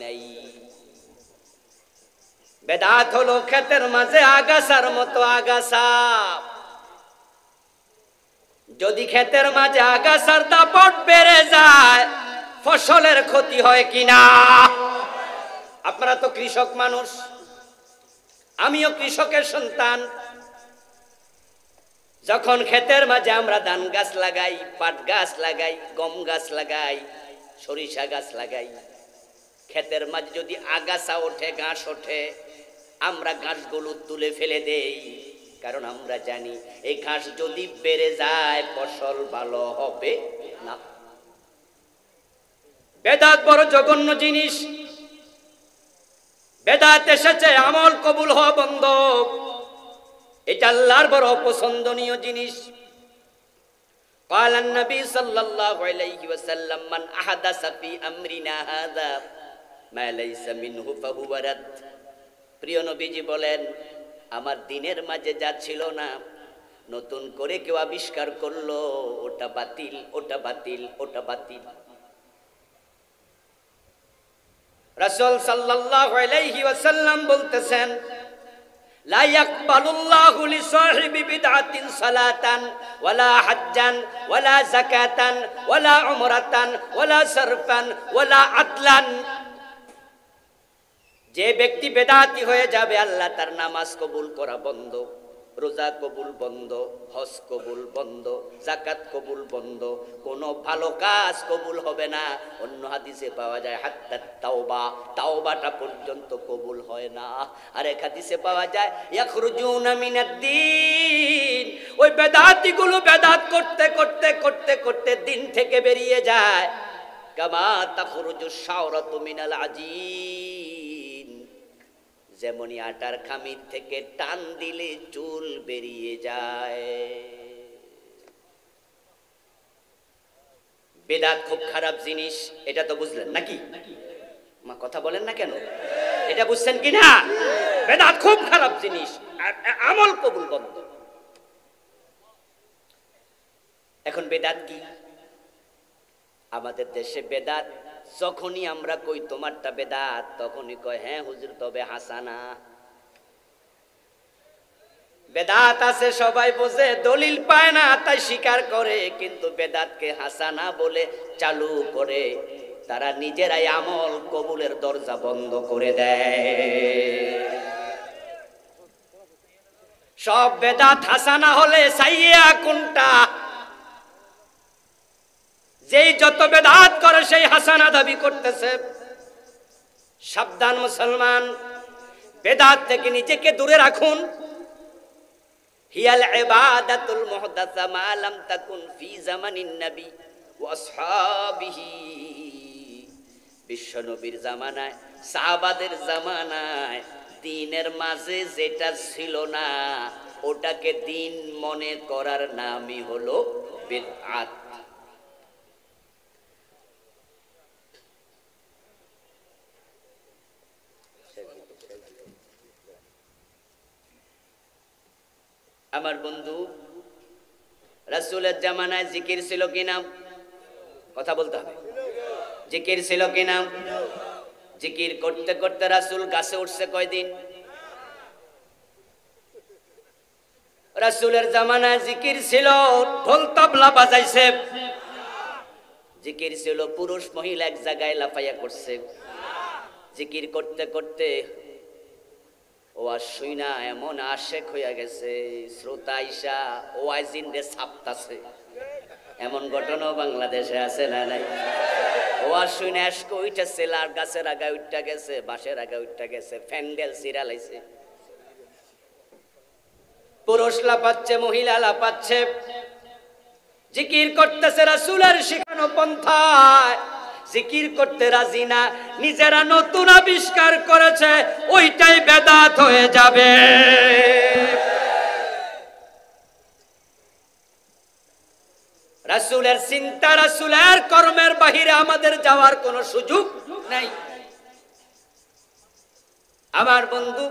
নেই। বেদাত হলো ক্ষেতের মাঝে আগাছার মতো আগাছা। যদি ক্ষেতের মাঝে আগাছার দাপট বেড়ে যায়, ফসলের ক্ষতি হয় কিনা? আপনারা তো কৃষক মানুষ, আমিও কৃষকের সন্তান। যখন ক্ষেতের মাঝে আমরা ধান গাছ লাগাই, পাট গাছ লাগাই, গম গাছ লাগাই, সরিষা গাছ লাগাই, ক্ষেতের মাঝে যদি আগাছা ওঠে, ঘাস ওঠে, আমরা ঘাসগুলো তুলে ফেলে দেই, কারণ আমরা জানি এই ঘাস যদি বেড়ে যায় ফসল ভালো হবে না। বেদাত বড় জঘন্য জিনিস। বেদাত এসেছে আমল কবুল হওয়া বন্ধ, এটা আল্লাহর বড় অপছন্দনীয় জিনিস। قال النبي صلى الله عليه وسلم من احدث في امرنا هذا ما ليس منه فهو رد। প্রিয় নবীজি বলেন, আমার দিনের মাঝে যা ছিল না নতুন করে কেউ আবিষ্কার করলো, ওটা বাতিল, ওটা বাতিল, ওটা বাতিল। রাসূল সাল্লাল্লাহু আলাইহি ওয়াসাল্লাম বলতেছেন, লা ইয়াকবালুল্লাহু লিসাহিবি বিদআতিন সালাতান ওয়ালা হাজ্জান ওয়ালা যাকাতান ওয়ালা উমরাতান ওয়ালা সারফান ওয়ালা আদলান। যে ব্যক্তি বেদাতি হয়ে যাবে আল্লাহ তার নামাজ কবুল করা বন্ধ, রোজা কবুল বন্ধ, হজ কবুল বন্ধ, যাকাত কবুল বন্ধ, কোনো ভালো কাজ কবুল হবে না। অন্য হাদিসে পাওয়া যায় হাত্তা তাওবা, তাওবাটা পর্যন্ত কবুল হয় না। আর এক হাদিসে পাওয়া যায় ইয়াখরুজুনা মিনাদ-দ্বীন, ওই বেদাতিগুলো বেদাত করতে করতে করতে করতে দিন থেকে বেরিয়ে যায়। কামা তাখরুজুশ শাওরাতু মিনাল আজীন, যেমনই আটার খামির থেকে টান দিলে চুল বেরিয়ে যায়। বেদাত খুব খারাপ জিনিস, এটা তো বুঝলেন নাকি? মা কথা বলেন না কেন? এটা বুঝছেন কিনা? বেদাত খুব খারাপ জিনিস, আমল কবুল বন্ধ। এখন বেদাত কি? আমাদের দেশে বেদাত যখনই আমরা কই তোমারটা বেদাত, তখনই কয় হ্যাঁ হুজুর তবে হাসানা। বেদাত আছে সবাই বোঝে, দলিল পায় না তাই স্বীকার করে, কিন্তু বেদাতকে হাসানা বলে চালু করে তারা নিজেরাই আমল কবুলের দরজা বন্ধ করে দেয়। সব বেদাত হাসানা হলে সাইয়্যা কোনটা? যেই যত বেদাত করে সেই হাসানা দাবি করতেছে। সাবধান মুসলমান, বেদাত থেকে নিজেকে দূরে রাখুন। হিয়াল ইবাদাতুল মুহদাসা মা লাম তাকুন ফি জামানিন নবী ওয়া আসহাবিহি। বিশ্বনবীর জামানায়, সাহাবাদের জামানায় দ্বীনের মাঝে যেটা ছিল না ওটাকে দ্বীন মনে করার নামই হলো বিদআত। আমার বন্ধু, রাসূলের জামানায় জিকির ছিল কিনা? কথা বলতে হবে। জিকির ছিল কিনা? জিকির করতে করতে রাসূল গাছে উঠছে কয়দিন? রাসূলের জামানায় জিকির ছিল, ঢোল তবলা বাজাইছে। জিকির ছিল, পুরুষ মহিলা এক জায়গায় লাফাইয়া করছে। জিকির করতে করতে ওয়াজ শুইনা এমন আশেক হইয়া গেছে, শ্রোতা আইসা ওয়াজিন রে ছাপতাছে। এমন ঘটনাও বাংলাদেশে আছে না নাই? ওয়াজ শুইনা আশক উঠেছে, লার গাছের আগায় উঠটা গেছে, বাঁশের আগায় উঠটা গেছে, ফ্যান্ডেল সিরা লাইছে। পুরুষ লাফাচ্ছে, মহিলা লাফাচ্ছে, জিকির করতেছে রাসূলের শিখানো পন্থায়। জিকির করতে রাজি না, নিজেরা নতুন আবিষ্কার করেছে, ওইটাই বেদাত হয়ে যাবে। রাসূলের চিন্তা, রাসূলের কর্মের বাহিরে আমাদের যাওয়ার কোনো সুযোগ নাই। আমার বন্ধু,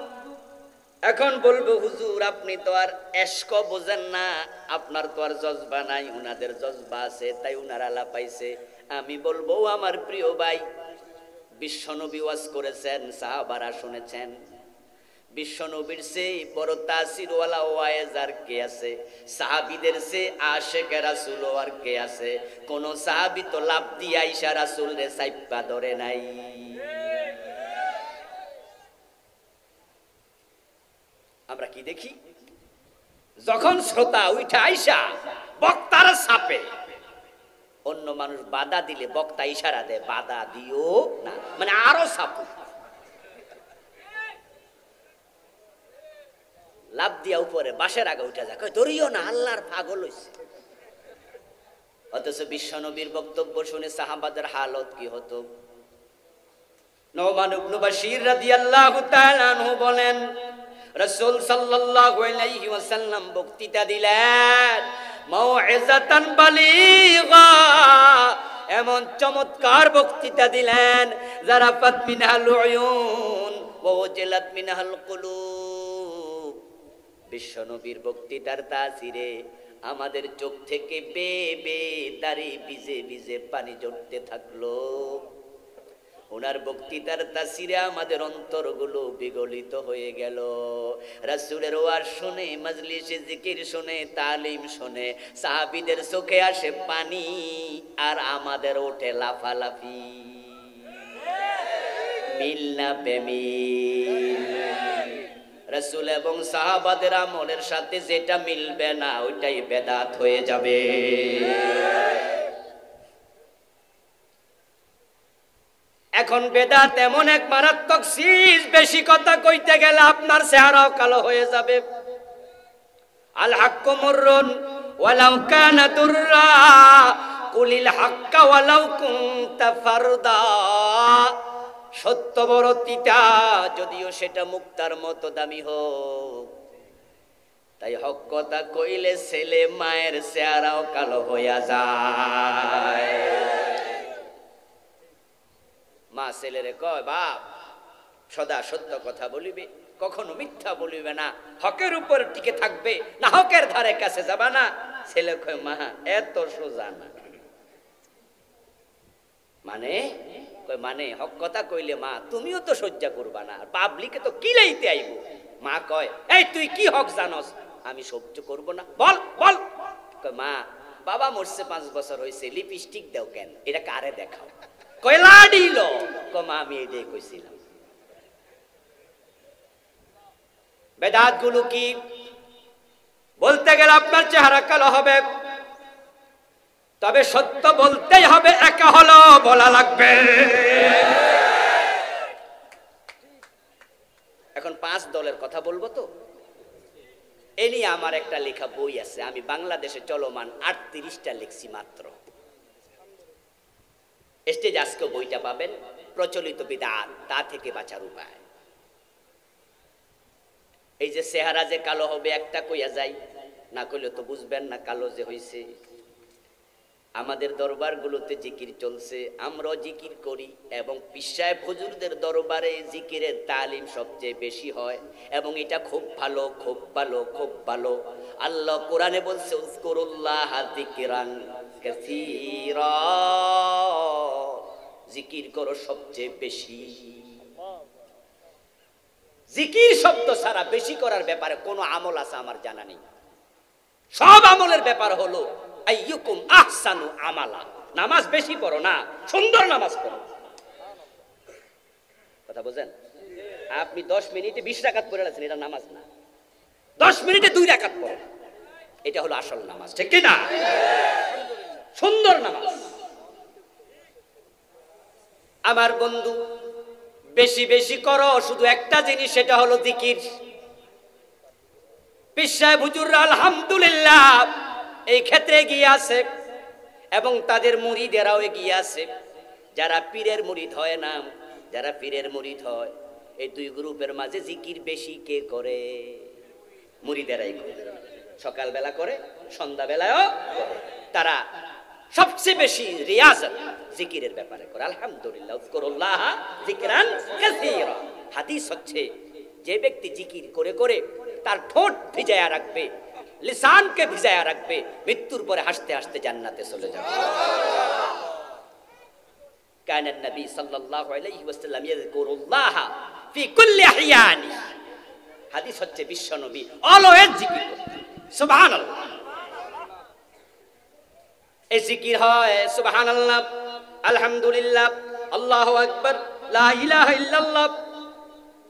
এখন বলবো হুজুর আপনি তো আর এশক বোঝেন না, আপনার তো আর জজবা নাই, উনাদের জজবা আছে তাই উনারা লাপাইছে। আমি বলবো আমার প্রিয় ভাই, বিশ্বনবী ওয়াজ করেছেন, সাহাবারা শুনেছেন। বিশ্বনবীর চেয়ে বড় তাসিরওয়ালা ওয়াইজ আর কে আছে? সাহাবীদের চেয়ে আশিকে রাসূল আর কে আছে? কোন সাহাবী তো লাভ দিয়ে আইসা রাসূল রে চাইপা ধরে নাই। আমরা কি দেখি? যখন শ্রোতা উঠা আইসা বক্তার চাপে, অন্য মানুষ বাধা দিলে বক্তা ইশারা দেয় বাধা দিও না, মানে আরো চাপু। লাভ দিয়া উপরে বাঁশের আগে উঠে যায়, কই ধরিও না, আল্লাহর পাগল হইছে। অথচ বিশ্বনবীর বক্তব্য শুনে সাহাবাদের হালত কি হতো। নোমান ইবনে বাশীর রাদিয়াল্লাহু তাআলা আনহু বলেন, রাসূল সাল্লাল্লাহু আলাইহি ওয়াসাল্লাম বক্তৃতা দিলেন, মাউইজাতান বালিগা, এমন চমৎকার বক্তৃতা দিলেন, যারাফাত মিনহাল উয়ুন ওয়া ওয়াজিলাত মিনহাল কুলুব। বিশ্বনবীর বক্তৃতার তাসিরে আমাদের চোখ থেকে বেয়ে বেয়ে দাঁড়ি ভিজে ভিজে পানি ঝরতে থাকলো। ওনার বক্তৃতার তাসিরে আমাদের অন্তরগুলো বিগলিত হয়ে গেল। রাসূলের ওয়াজ শুনে, মজলিসে জিকির শুনে, তালিম শুনে সাহাবীদের চোখে আসে পানি, আর আমাদের ওঠে লাফালাফি। মিল না বেমিল। রাসূল এবং সাহাবাদের আমলের সাথে যেটা মিলবে না ওইটাই বেদাত হয়ে যাবে। এখন বেদাত এমন এক মারাত্মক চিজ, বেশি কথা কইতে গেলে আপনার চেহারাও কালো হয়ে যাবে। আল হাক্কু মুররুন ওয়ালাউ কানা দুররা কুলিল হাক্কা ওয়ালাউ কুনতা ফারদা। সত্য বড় তিতা, যদিও সেটা মুক্তার মতো দামি হোক। তাই হক কথা কইলে ছেলে মায়ের চেহারাও কালো হইয়া যায়। মা ছেলেরে কয়, বাপ সদা সত্য কথা বলিবে, কখনো মিথ্যা বলিবে না, হকের উপর টিকে থাকবে, না হকের ধারে কাছে যাবা না। ছেলে কয়, মা এত সোজা না। মানে কয়, মানে হক কথা কইলে মা তুমিও তো সহ্য করবা না, পাবলিকে তো কিলাইতে আইব। মা কয়, এই তুই কি হক জানস, আমি সহ্য করব না, বল বল। কয়, মা বাবা মরছে 5 বছর হয়েছে, লিপস্টিক দাও কেন, এটা কারে দেখাও। কয়লা দিল। কয়, মা আমি এটাই কইছিলাম। বেদাত গুলো কি বলতে গেলে আপনার চেহারা কালো হবে, তবে সত্য বলতেই হবে, একা হলো বলা লাগবে। এখন 5 দলের কথা বলবো তো, এই নিয়ে আমার একটা লেখা বই আছে, আমি বাংলাদেশে চলমান 38টা লিখছি মাত্র। স্টেজ আজকে বইটা পাবেন, প্রচলিত বিদআত, তা থেকে বাঁচার উপায়। এই যে চেহারা যে কালো হবে একটা কইয়া যাই, না কইলে তো বুঝবেন না কালো যে হইছে। আমাদের দরবারগুলোতে জিকির চলছে, আমরাও জিকির করি, এবং পীর সাহেব হুজুরদের দরবারে জিকিরের তালিম সবচেয়ে বেশি হয়, এবং এটা খুব ভালো, খুব ভালো, খুব ভালো। আল্লাহ কোরআনে বলছে, উযকুরুল্লাহ যিকরান কাসীরা, জিকির করো সবচেয়ে বেশি। জিকির শব্দ ছাড়া বেশি করার ব্যাপারে কোনো আমল আছে আমার জানা নেই। সব আমলের ব্যাপার হলো আইয়ুকুম আহসানু আমালা। নামাজ বেশি পড়ো না, সুন্দর নামাজ পড়ো। কথা বুঝেন? আপনি 10 মিনিটে 20 রাকাত পড়ে আছেন, এটা নামাজ না। 10 মিনিটে 2 রাকাত পড়ো, এটা হলো আসল নামাজ, ঠিক কি না? সুন্দর নামাজ। আমার বন্ধু, বেশি বেশি করো শুধু একটা জিনিস, সেটা হলো জিকির। পীর সাহেব হুজুররা আলহামদুলিল্লাহ এই ক্ষেত্রে এগিয়ে আছে, এবং তাদের মুরিদেরাও এগিয়ে আছে। যারা পীরের মুরিদ হয় না, যারা পীরের মুরিদ হয়, এই 2 গ্রুপের মাঝে জিকির বেশি কে করে? মুরিদেরাই করে। সকালবেলা করে, সন্ধ্যাবেলায়ও করে। তারা সবচেয়ে বেশি রিয়াজত জিকিরের ব্যাপারে করে। আলহামদুলিল্লাহ, উযকুরুল্লাহ যিকরান কাসীরা। হাদিস হচ্ছে, যে ব্যক্তি জিকির করে করে তার ঠোঁট ভিজায়া রাখবে, লিসানকে ভিজায়া রাখবে, মৃত্যুর পরে হাসতে হাসতে জান্নাতে চলে যাবে। কানা নবী সাল্লাল্লাহু আলাইহি ওয়াসাল্লাম ইয়াযকুরুল্লাহ ফি কুল্লি আহইয়ানি। হাদিস হচ্ছে, বিশ্ব নবী অলওয়েজ জিকির করতেন। সুবহানাল্লাহ। এই জিকির হয় সুবহানাল্লাহ, আলহামদুলিল্লাহ, আল্লাহু আকবার, লা ইলাহা ইল্লাল্লাহ,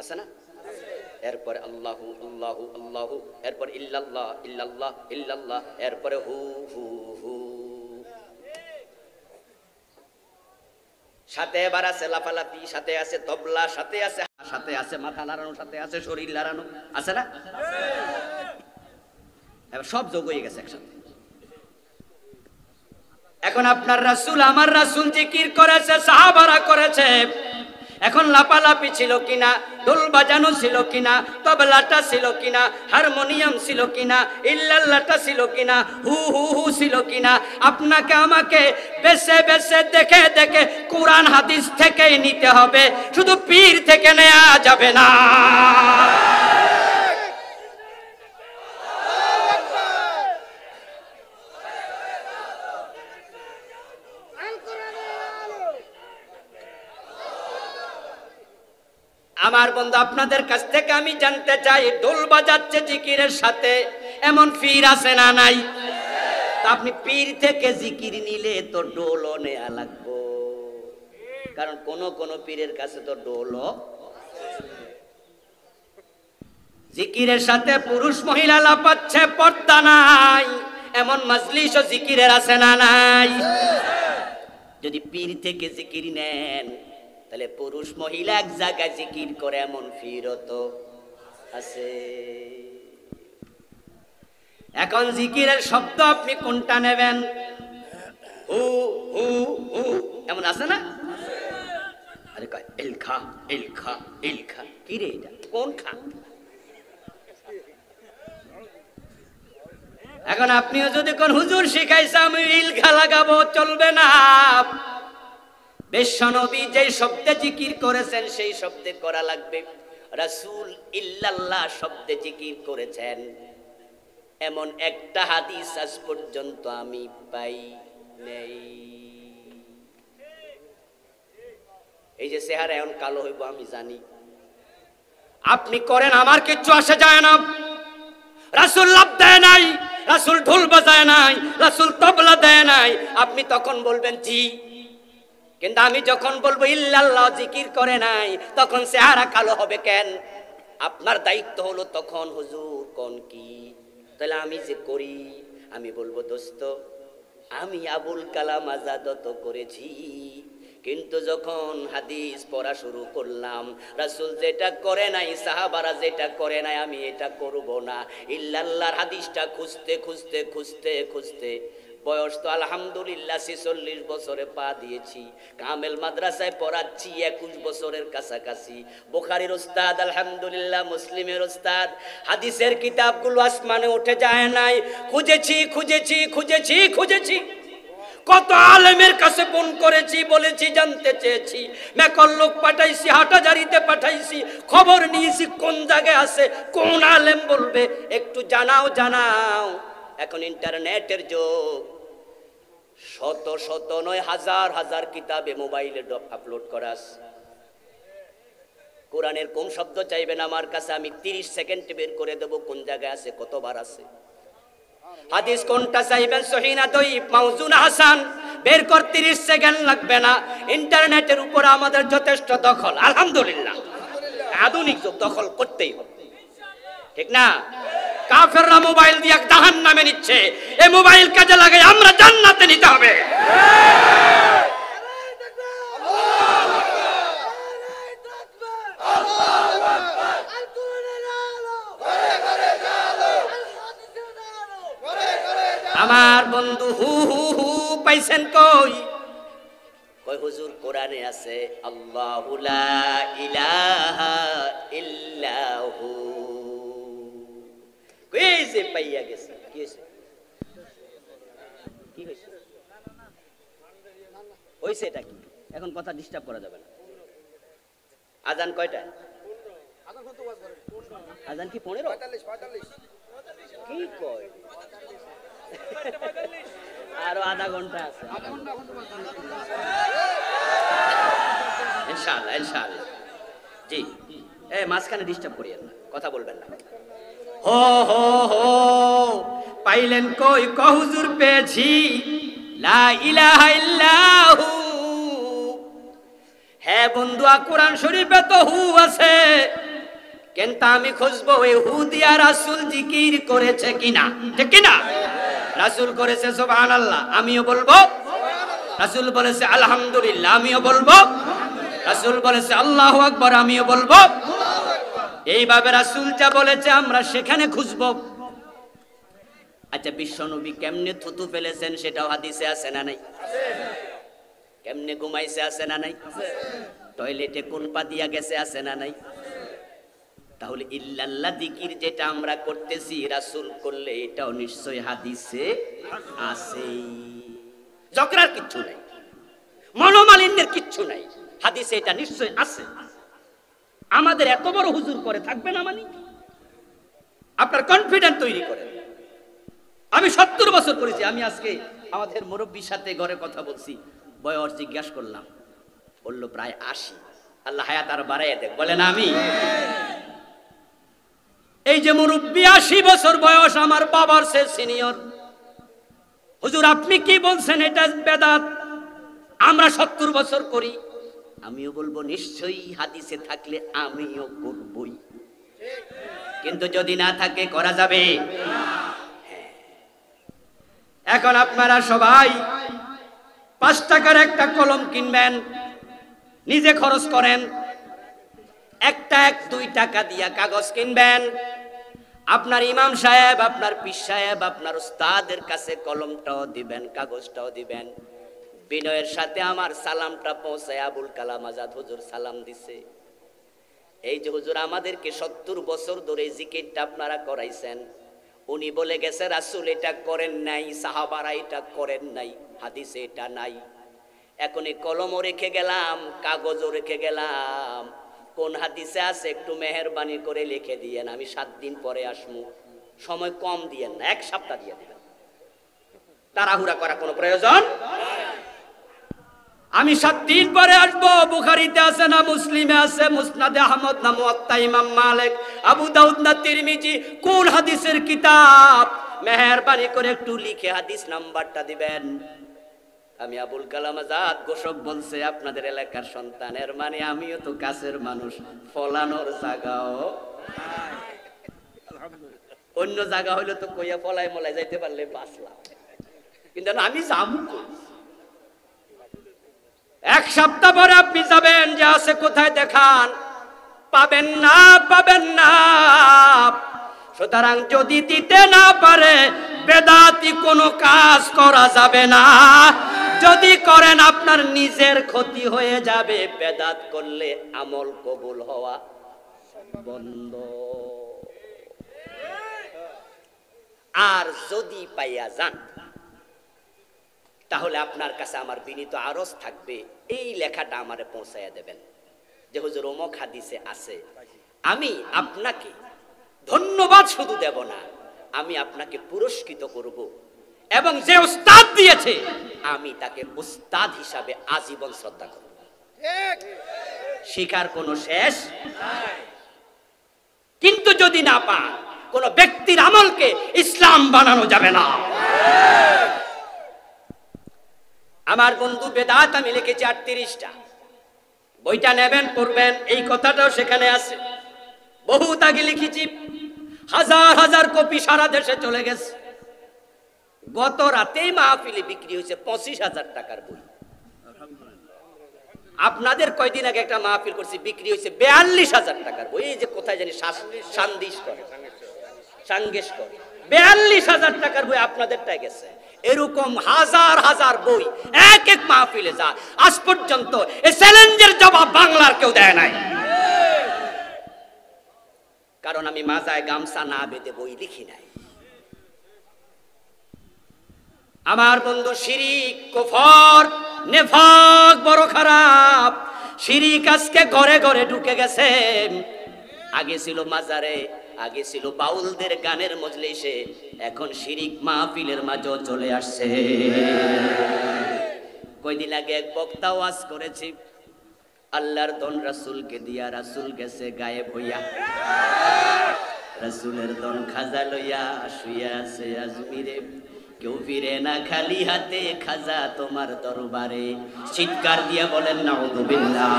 আছে না? এরপরে আল্লাহু আল্লাহু আল্লাহু, এরপর ইল্লাল্লাহ ইল্লাল্লাহ ইল্লাল্লাহ, এরপরে হু হু হু। সাথে এবার আছে লাফালাফি, সাথে আছে তবলা, সাথে আছে সাথে আছে মাথা নাড়ানো, সাথে আছে শরীর নাড়ানো, আছে না? এবার সব যোগ হয়ে গেছে একসাথে। এখন আপনার রাসূল আমার রাসূল জিকির করেছে, সাহাবারা করেছে, এখন লাপালাপি ছিল কিনা, ঢোল বাজানো ছিল কিনা, তবলাটা ছিল কিনা, হারমোনিয়াম ছিল কিনা, ইল্লাল্লাহটা ছিল কিনা, হু হু হু ছিল কিনা, আপনাকে আমাকে বেছে বেছে দেখে দেখে কোরআন হাদিস থেকেই নিতে হবে, শুধু পীর থেকে নেওয়া যাবে না। আমার বন্ধু আপনাদের কাছ থেকে আমি জানতে চাই, ঢোল বাজাচ্ছে জিকিরের সাথে, এমন পীর আছে না নাই? তা আপনি পীর থেকে জিকির নিলে তো ঢোলও নেয়া লাগবে, কারণ কোন পীরের কাছে তো ঢোলও। জিকিরের সাথে পুরুষ মহিলা লাপাচ্ছে, পর্দা নাই, এমন মাজলিস ও জিকিরের আছে না নাই? যদি পীর থেকে জিকির নেন তাহলে পুরুষ মহিলা এক জায়গায় জিকির করে, এমন পীরও তো আছে। এখন জিকিরের শব্দ আপনি কোনটা নেবেন? হু হু হু এমন আছে না? আরে কয় ইলখা ইলখা ইলখা, কি রে এটা, কোন খা? এখন আপনিও যদি কোন হুজুর শিখাইছে আমি ইলখা লাগাবো, চলবে না। বিশ্বনবী যে শব্দে জিকির করেছেন সেই শব্দে করা লাগবে। রাসূল ইল্লাল্লাহ শব্দে জিকির করেছেন এমন একটা হাদিস আজ পর্যন্ত আমি পাই নাই। এই যে চেহারা এখন কালো হইব আমি জানি, আপনি করেন, আমার কিচ্ছু আসে যায় না। রাসূল লাভ দেয় নাই, রাসূল ঢোল বাজায় নাই, রাসূল তবলা দেয় নাই, আপনি তখন বলবেন জি। কিন্তু আমি যখন বলবো ইল্লাল্লাহ জিকির করে নাই, তখন চেহারা কালো হবে কেন? আপনার দায়িত্ব হলো তখন হুজুর কোন কি, তাহলে আমি যে করি আমি বলবো দোস্ত আমি আবুল কালাম আজাদত করেছি, কিন্তু যখন হাদিস পড়া শুরু করলাম রাসূল যেটা করে নাই, সাহাবারা যেটা করে নাই, আমি এটা করব না। ইল্লাল্লাহর হাদিসটা খুঁজতে খুঁজতে খুঁজতে খুঁজতে বয়স তো আলহামদুলিল্লাহ 46 বছরে পা দিয়েছি, কামেল মাদ্রাসায় পড়াচ্ছি 21 বছরের কাছাকাছি, বুখারীর উস্তাদ আলহামদুলিল্লাহ, মুসলিমের উস্তাদ, হাদিসের কিতাবগুলো আসমানে উঠে যায় নাই, খুঁজেছি খুঁজেছি খুঁজেছি খুঁজেছি, কত আলেমের কাছে ফোন করেছি, বলেছি, জানতে চেয়েছি, মেকল লোক পাঠাইছি, হাটাজারিতে পাঠাইছি, খবর নিয়েছি কোন জায়গায় আছে, কোন আলেম বলবে একটু জানাও জানাও। এখন ইন্টারনেটের যুগ, শত শত নয় হাজার হাজার কিতাবে মোবাইলে আপলোড করা আছে। কোরআনের কোন শব্দ চাইবেন আমার কাছে, আমি 30 সেকেন্ডে বের করে দেব কোন জায়গায় আছে, কতবার আছে। হাদিস কোনটা চাইবেন, সহিহ না দঈফ, মাউযু না হাসান, বের কর 30 সেকেন্ড লাগবে না। ইন্টারনেটের উপর আমাদের যথেষ্ট দখল, আলহামদুলিল্লাহ। আধুনিক যুগ, দখল করতেই হবে, ঠিক না? কাফেররা মোবাইল দিয়ে জাহান্নামে নিচ্ছে, এই মোবাইল কাজে লাগাই আমরা জান্নাতে নিতে হবে। আমার বন্ধু হু হু হু পাইছেন কই? কই হুজুর কোরআনে আছে আল্লাহু লা ইলাহা ইল্লাহু, কই যে পাইয়া গেছে। কি হইছে? কি হইছে? হইছে এটা কি? এখন কথা ডিস্টার্ব করা যাবে না। আজান কয়টা? আজান কি 15? 45 কি কয়? আরো আধা ঘন্টা আছে, ইনশাআল্লাহ ইনশাআল্লাহ। জি, এই মাঝখানে ডিস্টার্ব করিয়েন না, কথা বলবেন না। হো হো হো পাইলেন কই? ক হুজুর পেয়েছি লা ইলাহা ইল্লাহু। হ্যাঁ বন্ধু, কোরআন শরীফে তো হু আছে, কিন্তু আমি খুঁজবো ওই হু দিয়া রাসূল জিকির করেছে কিনা, ঠিক কিনা? রাসূল করেছে সুবহানাল্লাহ, আমিও বলবো। রাসূল বলেছে আলহামদুলিল্লাহ, আমিও বলবো। রাসূল বলেছে আল্লাহু আকবার, আমিও বলবো। এইভাবে রাসূল যা বলেছে আমরা সেখানে খুঁজবো। আচ্ছা, বিশ্বনবী কেমনে থুতু ফেলেছেন সেটাও হাদিসে আছে না নাই? কেমনে ঘুমাইছে আছে না নাই? টয়লেটে কোন পা দিয়া গেছে আছে না নাই? তাহলে ইল্লাল্লাহ জিকির যেটা আমরা করতেছি রাসূল করলে এটাও নিশ্চয়ই হাদিসে আছে। ঝগড়ার কিচ্ছু নাই, মনোমালিন্যের কিচ্ছু নাই, হাদিসে এটা নিশ্চয়ই আছে। আমাদের এত বড় হুজুর করে থাকবে না মানে? আপনার কনফিডেন্ট তৈরি করেন। আমি 70 বছর করেছি। আমি আজকে আমাদের মুরব্বীর সাথে ঘরে কথা বলছি, বয়স জিজ্ঞাসা করলাম, বলল প্রায় 80। আল্লাহ হায়াত আর বাড়াইয়া দেখ, বলেন আমি। এই যে মুরব্বী 80 বছর বয়স, আমার বাবার সে সিনিয়র। হুজুর আপনি কি বলছেন এটা বেদাত, আমরা 70 বছর করি। আমিও বলবো নিশ্চয়ই হাদিসে থাকলে আমিও করবই, কিন্তু যদি না থাকে করা যাবে। এখন আপনারা সবাই 5 টাকার একটা কলম কিনবেন, নিজে খরচ করেন। 1-2 টাকা দিয়া কাগজ কিনবেন। আপনার ইমাম সাহেব, আপনার পীর সাহেব, আপনার উস্তাদের কাছে কলমটাও দিবেন, কাগজটাও দিবেন। বিনয়ের সাথে আমার সালামটা পৌঁছায়, আবুল কালাম আজাদ হুজুর সালাম দিছে। এই যে হুজুর আমাদেরকে 70 বছর ধরে জিকিরটা আপনারা করাইছেন, উনি বলে গেছে রাসূল এটা করেন নাই, সাহাবারা এটা করেন নাই, হাদিসে এটা নাই। এখন এই কলমও রেখে গেলাম, কাগজও রেখে গেলাম, কোন হাদিসে আছে একটু মেহেরবানি করে লিখে দিয়েন। আমি 7 দিন পরে আসবো, সময় কম দিয়েন না, 1 সপ্তাহ দিয়ে দিবেন। তাড়াহুড়া করা কোনো প্রয়োজন। আমি 7 দিন পরে আসবো। বুখারীতে আছে না, মুসলিমে আছে, মুসনাদে আহমদ না, মুয়াত্তা ইমাম মালিক, আবু দাউদ না, তিরমিজি, কোন হাদিসের কিতাব? মেহেরবানি করে একটু লিখে হাদিস নাম্বারটা দিবেন। আমি আবুল কালাম আজাদ ঘোষক বলছে আপনাদের এলাকার সন্তানের, মানে আমিও তো কাছের মানুষ, ফলানোর জায়গাও অন্য জায়গা হইলে তো কইয়া ফলাই মলাই যাইতে পারলে বাঁচলাম, কিন্তু আমি যাবো। 1 সপ্তাহ পরে আপনি যাবেন, যে আছে কোথায় দেখান, পাবেন না, পাবেন না। সুতরাং যদি দিতে না পারে বেদাতি কোনো কাজ করা যাবে না। যদি করেন আপনার নিজের ক্ষতি হয়ে যাবে। বেদাত করলে আমল কবুল হওয়া বন্ধ। আর যদি পাইয়া যান, তাহলে আপনার কাছে আমার বিনীত আরজ থাকবে, এই লেখাটা আমারে পৌঁছাইয়া দেবেন যে হুজুর অমুক হাদিসে আছে। আমি আপনাকে ধন্যবাদ শুধু দেব না, আমি আপনাকে পুরস্কৃত করব, এবং যে উস্তাদ দিয়েছে আমি তাকে উস্তাদ হিসাবে আজীবন শ্রদ্ধা করব। শিখার কোনো শেষ নাই। কিন্তু যদি না পান, কোন ব্যক্তির আমলকে ইসলাম বানানো যাবে না। আমার বন্ধু বেদাত আমি লিখেছি 38টা, বইটা নেবেন পড়বেন, এই কথাটাও সেখানে আছে। বহুত আগে লিখেছি, হাজার হাজার কপি সারা দেশে চলে গেছে। গত রাতেই মাহফিলে বিক্রি হয়েছে 25,000 টাকার বই। আপনাদের কয়দিন আগে একটা মাহফিল করছি, বিক্রি হয়েছে 42,000 টাকার বই। এই যে কোথায় জানি সান্দিশ করে, সাঙ্গেশ করে, 42,000 টাকার বই আপনাদেরটাই গেছে। এরকম হাজার হাজার বই এক এক মাহফিলে যা, আজ পর্যন্ত এই চ্যালেঞ্জের জবাব বাংলার কেউ দেয় নাই। কারণ আমি মাজায় গামছা না বেঁধে বই লিখি নাই। আমার বন্ধু, শিরিক, কুফর, নেফাক বড় খারাপ। শিরিক আজকে ঘরে ঘরে ঢুকে গেছে। আগে ছিল মাজারে, আগে ছিল বাউলদের গানের মজলিসে, এখন শিরিক মাহফিলের মাঝে চলে আসছে। কয়দিন আগে এক বক্তা ওয়াজ করেছি, আল্লাহর দন রাসূলকে দিয়া, রাসূল গেছে গায়েব হইয়া। রাসূলের দন খাজা লইয়া শুইয়া আছে আজমিরে, কেউ ফিরে না খালি হাতে, খাজা তোমার দরবারে। চিৎকার দিয়া বলেন নাউযুবিল্লাহ।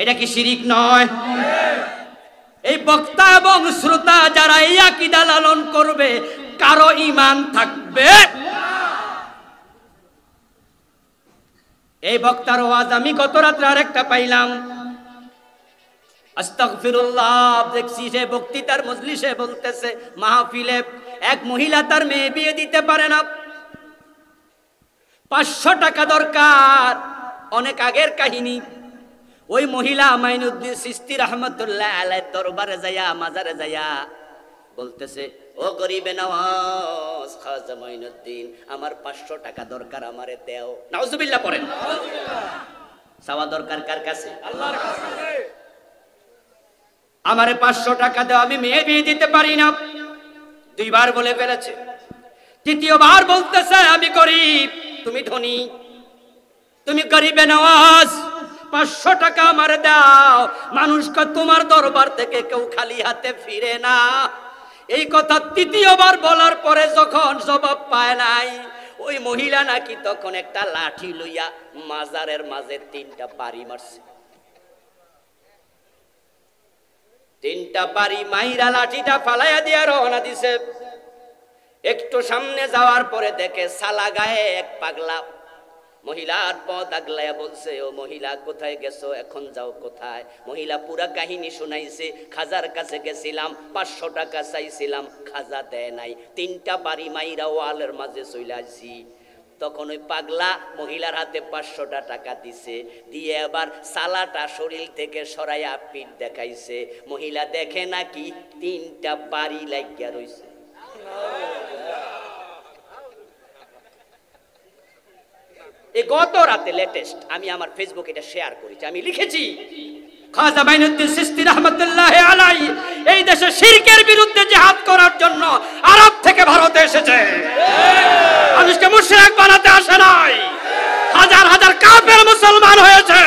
এটা কি শিরিক নয়? এই বক্তা এবং শ্রোতা যারা এই আকীদা লালন করবে, কারো ঈমান থাকবে। এই বক্তার ওয়াজ আমি গত রাত্রে আরেকটা পাইলাম, আস্তাগফিরুল্লাহ, দেখছি সে বক্তৃতার মজলিসে বলতেছে মাহফিলে এক মহিলা তার মেয়ে বিয়ে দিতে পারে না, 500 টাকা দরকার। অনেক আগের কাহিনী। ওই মহিলা মাইনুদ্দিন চিশতি রাহমাতুল্লাহ আলাইহির দরবারে যায়া, মাজারে যায়া বলতেছে, ও গরিবে নওয়াজ খাজা মাইনুদ্দিন, আমার 500 টাকা দরকার, আমারে দেও। নাউজুবিল্লাহ পড়েন। চাওয়া দরকার কার কাছে? আল্লাহর কাছে। আমারে 500 টাকা দাও, আমি মেয়ে বিয়ে দিতে পারি না। 2 বার বলে ফেলেছে। 3য় বার বলতেছে, আমি গরিব, তুমি ধনী, তুমি গরিবে নওয়াজ, 500 টাকা আমারে দাও। মানুষকে তোমার দরবার থেকে কেউ খালি হাতে ফিরে না। এই কথা 3য় বার বলার পরে যখন জবাব পায় নাই, ওই মহিলা নাকি তখন একটা লাঠি লইয়া মাজারের মাঝে 3টা বাড়ি মারছে। 3টা বাড়ি মাইরা লাঠিটা ফালাইয়া দিয়া রওনা দিছে। একটু সামনে যাওয়ার পরে দেখে সালা গায়ে এক পাগলা মহিলার পথ আগলাইয়া বলছে, ও মহিলা কোথায় গেছো, এখন যাও কোথায়? মহিলা পুরা কাহিনী শুনাইছে। খাজার কাছে গেছিলাম, 500 টাকা চাইছিলাম, খাজা দেয় নাই, 3টা বাড়ি মাইরা ওয়ালের মাঝে চলে আসছি। তখন ওই পাগলা মহিলার হাতে 500 টাকা দিছে, দিয়ে আবার সালাটা শরীর থেকে সরাইয়া পিঠ দেখাইছে। মহিলা দেখে নাকি 3টা বাড়ি লাগিয়া রইছে। এই গত রাতে লেটেস্ট আমি আমার ফেসবুকে এটা শেয়ার করেছি। আমি লিখেছি, খাজা মাইনুদ্দিন চিশতি রাহমাতুল্লাহ আলাইহি এই দেশে শিরকের বিরুদ্ধে জিহাদ করার জন্য আরব থেকে ভারতে এসেছে। মানুষকে মুশরিক বানাতে আসে নাই। হাজার হাজার কাফের মুসলমান হয়েছে।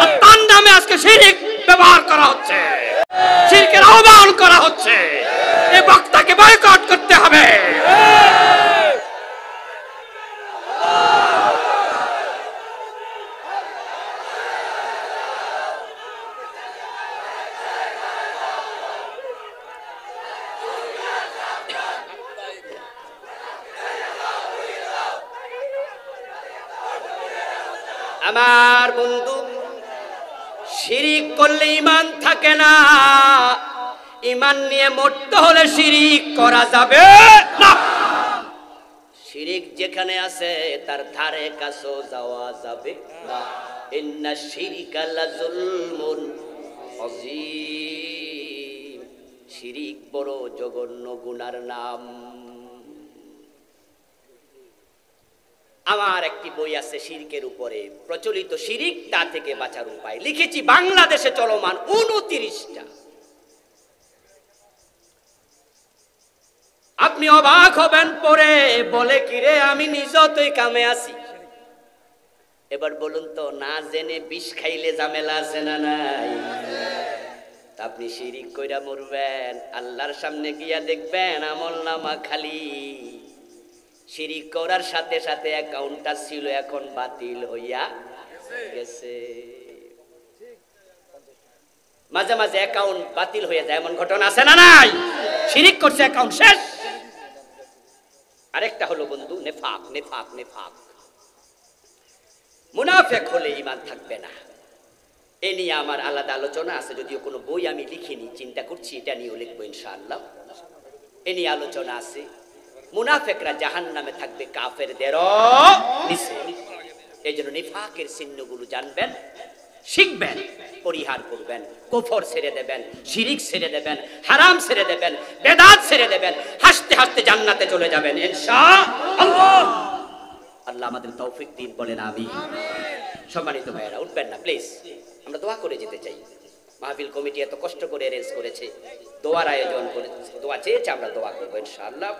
আর তার নামে আজকে শিরক ব্যবহার করা হচ্ছে, শিরকের আহ্বান করা হচ্ছে। এই বক্তাকে বয়কট করতে হবে। আমার বন্ধু, শিরিক করলে ঈমান থাকে না। ঈমান নিয়ে মরতে হলে শিরিক করা যাবে না। শিরিক যেখানে আছে তার ধারে কাছেও যাওয়া যাবে না। ইন্না শিরকা লাযুলমুন আযীম। শিরিক বড় জঘন্য গুনার নাম। আমার একটি বই আছে শিরকের উপরে, প্রচলিত শিরিক, তা থেকে বাঁচার উপায়, লিখেছি। বাংলাদেশে চলমান 29টা। আপনি অবাক হবেন পরে, বলে কি রে আমি নিজেও তো এই কামে আছি। এবার বলুন তো, না জেনে বিষ খাইলে ঝামেলা আছে না নাই? আপনি শিরিক কইরা মরবেন, আল্লাহর সামনে গিয়া দেখবেন আমলনামা খালি। শিরিক করার সাথে সাথে অ্যাকাউন্টটা ছিল, এখন বাতিল হইয়া গেছে। মাঝে মাঝে অ্যাকাউন্ট বাতিল হয়ে যায়, এমন ঘটনা আছে না নাই? শিরিক করছে, অ্যাকাউন্ট শেষ। আরেকটা হলো বন্ধু নেফাক। নেফাক নেফাক মুনাফিক হলে ঈমান থাকবে না। এ নিয়ে আমার আলাদা আলোচনা আছে, যদিও কোনো বই আমি লিখিনি, চিন্তা করছি এটা নিয়েও লিখবো ইনশাআল্লাহ। এ নিয়ে আলোচনা আছে। মুনাফিকরা জাহান্নামে থাকবে কাফেরদেরও নিচে। এই জন্য নিফাকের চিহ্নগুলো জানবেন, শিখবেন, পরিহার করবেন, কুফর ছেড়ে দেবেন, শিরিক ছেড়ে দেবেন, হারাম ছেড়ে দেবেন, বেদাত ছেড়ে দেবেন, হাসতে হাসতে জান্নাতে চলে যাবেন ইনশাআল্লাহ। আল্লাহ আমাদের তৌফিক দিন, বলেন আমিন। সম্মানিত ভাইয়েরা, উঠবেন না প্লিজ, আমরা দোয়া করে যেতে চাই। মাহফিল কমিটি এত কষ্ট করে অ্যারেঞ্জ করেছে, দোয়ার আয়োজন করেছে, দোয়া চেয়েছে, আমরা দোয়া করবো ইনশাআল্লাহ।